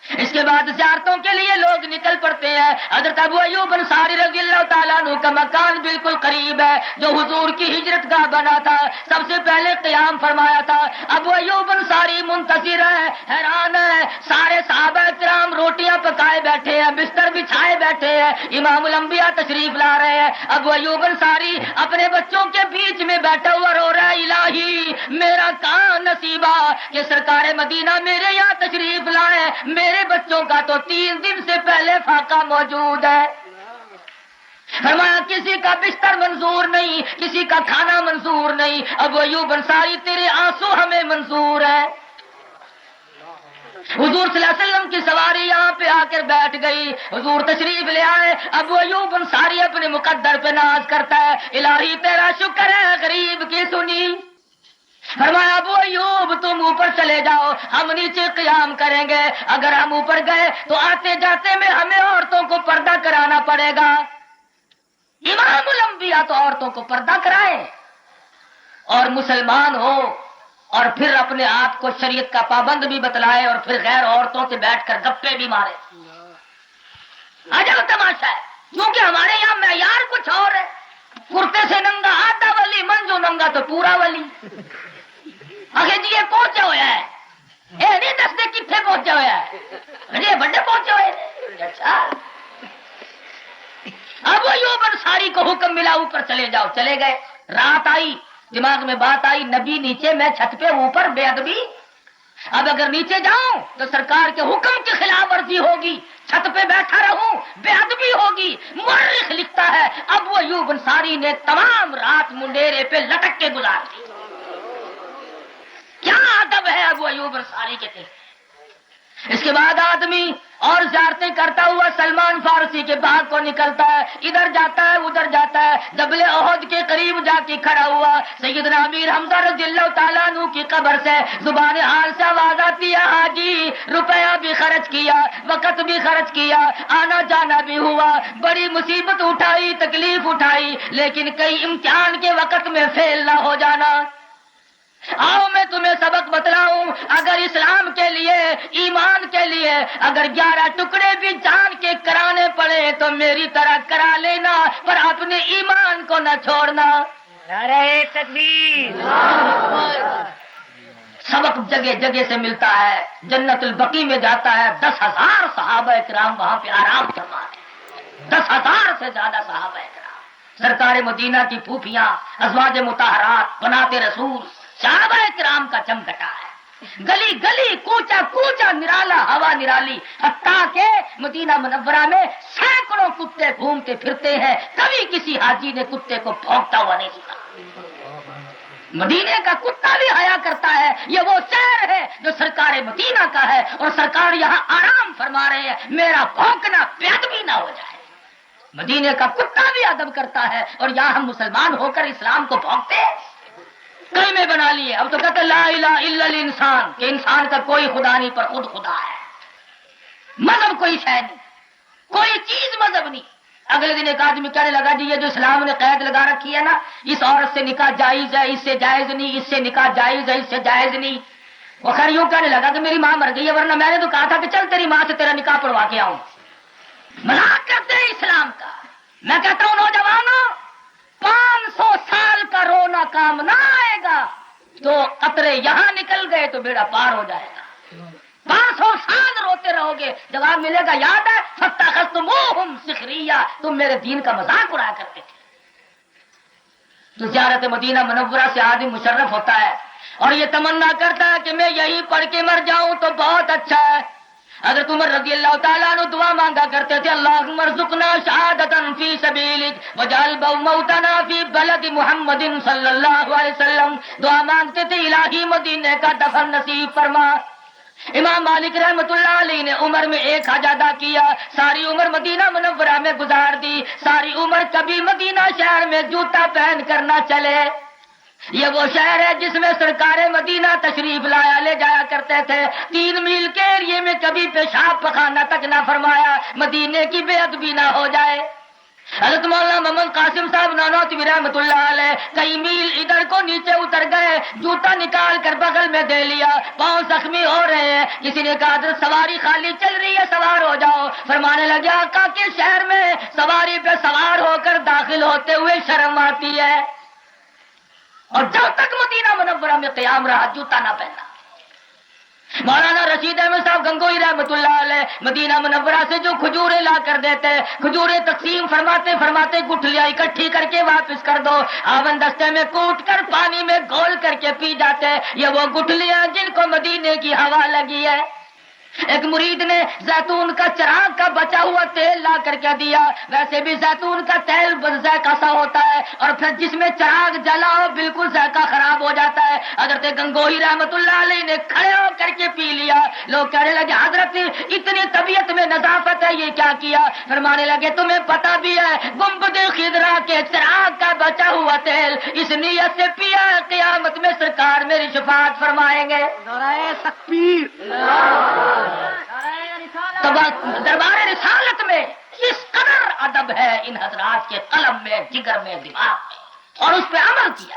[SPEAKER 2] اس کے بعد زیارتوں کے لیے لوگ نکل پڑتے ہیں۔ حضرت ابو ایوب انصاری رضی اللہ تعالیٰ عنہ کا مکان بالکل قریب ہے جو حضور کی ہجرت گاہ بنا تھا، سب سے پہلے قیام فرمایا تھا۔ ابو ایوب انصاری منتظر ہے، حیران ہے، سارے صحابہ کرام روٹیاں پکائے بیٹھے ہیں، بستر بچھائے بیٹھے ہیں، امام الانبیاء تشریف لا رہے ہیں۔ ابو ایوب انصاری اپنے بچوں کے بیچ میں بیٹھا ہوا رو رہا ہے، الہی میرا کہاں نصیبہ کہ سرکار مدینہ میرے یہاں تشریف لائے، میرے بچوں کا تو 3 دن سے پہلے فاقہ موجود ہے۔ فرمایا کسی کا بستر منظور نہیں، کسی کا کھانا منظور نہیں، ابو ایوب انصاری تیرے آنسو ہمیں منظور ہے۔ حضور صلی اللہ علیہ وسلم کی سواری یہاں پہ آ کر بیٹھ گئی، حضور تشریف لے آئے، ابو ایوب انصاری اپنے مقدر پہ ناز کرتا ہے، الہی تیرا شکر ہے غریب کی سنی۔ فرمایا ابو ایوب تم اوپر چلے جاؤ، ہم نیچے قیام کریں گے، اگر ہم اوپر گئے تو آتے جاتے میں ہمیں عورتوں کو پردہ کرانا پڑے گا۔ امام الانبیاء تو عورتوں کو پردہ کرائے، اور مسلمان ہو اور پھر اپنے آپ کو شریعت کا پابند بھی بتلائے اور پھر غیر عورتوں سے بیٹھ کر گپے بھی مارے. عجب تماشا ہے. کیونکہ ہمارے یہاں معیار کچھ اور ہے. کرتے سے ننگا آدھا ولی, منجو ننگا تو پورا ولی. آگے جی یہ پہنچا ہوا ہے, یہ نہیں دستے کتنے پہنچا ہوا ہے, یہ بڑے پہنچے ہوئے. اچھا اب ایوب انصاری کو حکم ملا اوپر چلے جاؤ. چلے گئے. رات آئی, دماغ میں بات آئی, نبی نیچے میں چھت پہ اوپر, بے ادبی. اب اگر نیچے جاؤں تو سرکار کے حکم کی خلاف ورزی ہوگی, چھت پہ بیٹھا رہوں بے ادبی ہوگی. مورخ لکھتا ہے ابو ایوب انصاری نے تمام رات منڈیرے پہ لٹک کے گزار دی. کیا ادب ہے ابو ایوب انصاری کے تھے. اس کے بعد آدمی اور زیارتیں کرتا ہوا سلمان فارسی کے باغ کو نکلتا ہے, ادھر جاتا ہے ادھر جاتا ہے. جبل احد کے قریب جا کے کھڑا ہوا, سیدنا امیر حمزہ رضی اللہ تعالیٰ عنہ کی قبر سے زبان حال سے آواز آتی ہے, حاجی روپیہ بھی خرچ کیا, وقت بھی خرچ کیا, آنا جانا بھی ہوا, بڑی مصیبت اٹھائی, تکلیف اٹھائی, لیکن کئی امتحان کے وقت میں فیل نہ ہو جانا. آؤ میں تمہیں سبق بتلاؤں. اگر اسلام کے لیے, ایمان کے لیے اگر 11 ٹکڑے بھی جان کے کرانے پڑے تو میری طرح کرا لینا, پر اپنے ایمان کو نہ چھوڑنا. نعرہ تکبیر. سبق جگہ جگہ سے ملتا ہے. جنت البقیع میں جاتا ہے, 10,000 صحابہ کرام وہاں پہ آرام فرما رہے. 10,000 سے زیادہ صحابہ کرام, سرکار مدینہ کی پھوپھیاں, ازواج مطہرات, بنات رسول, صحابہ کرام کا چمکٹا ہے. گلی گلی, کوچا کوچا, نرالا ہوا نرالی, حتیٰ کہ مدینہ منورہ میں سینکڑوں کتے گھومتے پھرتے ہیں. کبھی کسی حاجی نے کتے کو بھونکتا ہوا نہیں سنا. مدینے کا کتا بھی حیا کرتا ہے. یہ وہ شہر ہے جو سرکار مدینہ کا ہے, اور سرکار یہاں آرام فرما رہے ہیں. میرا بھونکنا بے ادبی نہ ہو جائے. مدینے کا کتا بھی ادب کرتا ہے, اور یہاں ہم مسلمان ہو کر اسلام کو بھونکتے ہیں. کلمے بنا لیے. اب تو کہتے لا الہ الا الانسان, کہ انسان کا کوئی خدا نہیں پر خود خدا ہے. مذہب کوئی شے نہیں, کوئی چیز مذہب نہیں. اگلے دن ایک آدمی کہنے لگا جی یہ جو اسلام نے قید لگا رکھی ہے نا, اس عورت سے نکاح جائز ہے, اس سے جائز نہیں, اس سے نکاح جائز ہے, اس سے جائز نہیں. وہ خیر یوں کہنے لگا کہ میری ماں مر گئی ہے, ورنہ میں نے تو کہا تھا کہ چل تیری ماں سے تیرا نکاح پڑھوا کے آؤں. مذاق کرتے ہیں اسلام کا. میں کہتا ہوں نوجوانوں, 500 سال کا رونا کام نہ آئے گا. تو قطرے یہاں نکل گئے تو بیڑا پار ہو جائے گا. 500 سال روتے رہو گے, جواب ملے گا یاد ہے فاتخذتموہم سخریہ, تم میرے دین کا مذاق اڑایا کرتے تھے. تو زیارت مدینہ منورہ سے آدمی مشرف ہوتا ہے اور یہ تمنا کرتا ہے کہ میں یہی پڑھ کے مر جاؤں تو بہت اچھا ہے. حضرت عمر رضی اللہ تعالیٰ عنہ دعا مانگا کرتے تھے, اللہم ارزقنا شہادتا فی سبیلک وجعل موتنا فی بلد محمد صلی اللہ علیہ وسلم. دعا مانگتے تھے الہی مدینے کا دفن نصیب فرما. امام مالک رحمت اللہ علیہ نے عمر میں 1 حج ادا کیا, ساری عمر مدینہ منورہ میں گزار دی. ساری عمر کبھی مدینہ شہر میں جوتا پہن کر نہ چلے. یہ وہ شہر ہے جس میں سرکار مدینہ تشریف لایا لے جایا کرتے تھے. 3 میل کے ایریے میں کبھی پیشاب پخانہ تک نہ فرمایا, مدینے کی بے ادبی نہ ہو جائے. حضرت مولانا محمد قاسم صاحب نانوتوی رحمۃ اللہ علیہ کئی میل ادھر کو نیچے اتر گئے, جوتا نکال کر بغل میں دے لیا, پاؤں زخمی ہو رہے ہیں. کسی نے کہا حضرت سواری خالی چل رہی ہے, سوار ہو جاؤ. فرمانے لگے آقا کے شہر میں سواری پہ سوار ہو کر داخل ہوتے ہوئے شرم آتی ہے, اور جب تک مدینہ منورہ میں قیام رہا جوتا نہ پہنا. مولانا رشید احمد صاحب گنگوئی رحمت اللہ علیہ مدینہ منورہ سے جو کھجوریں لا کر دیتے, کھجوریں تقسیم فرماتے فرماتے گٹھلیاں اکٹھی کر کے واپس کر دو, آون دستے میں کوٹ کر پانی میں گھول کر کے پی جاتے. یہ وہ گٹھلیاں جن کو مدینے کی ہوا لگی ہے. ایک مرید نے زیتون کا چراغ کا بچا ہوا تیل لا کر کے دیا. ویسے بھی زیتون کا تیل ذائقہ سا ہوتا ہے, اور پھر جس میں چراغ جلا ہو بالکل ذائقہ خراب ہو جاتا ہے. حضرت گنگوہی رحمت اللہ علیہ نے کھڑے ہو کر کے پی لیا. لوگ کہنے لگے حضرت اتنی طبیعت میں نظافت ہے, یہ کیا کیا؟ فرمانے لگے تمہیں پتا بھی ہے گنبد خضرا کے چراغ کا بچا ہوا تیل اس نیت سے پیا, قیامت میں سرکار میری شفاعت فرمائیں گے. نعرہ تکبیر. دربار رسالت میں اس قدر ادب ہے ان حضرات کے قلم میں, جگر میں, دماغ میں, اور اس پہ عمل کیا.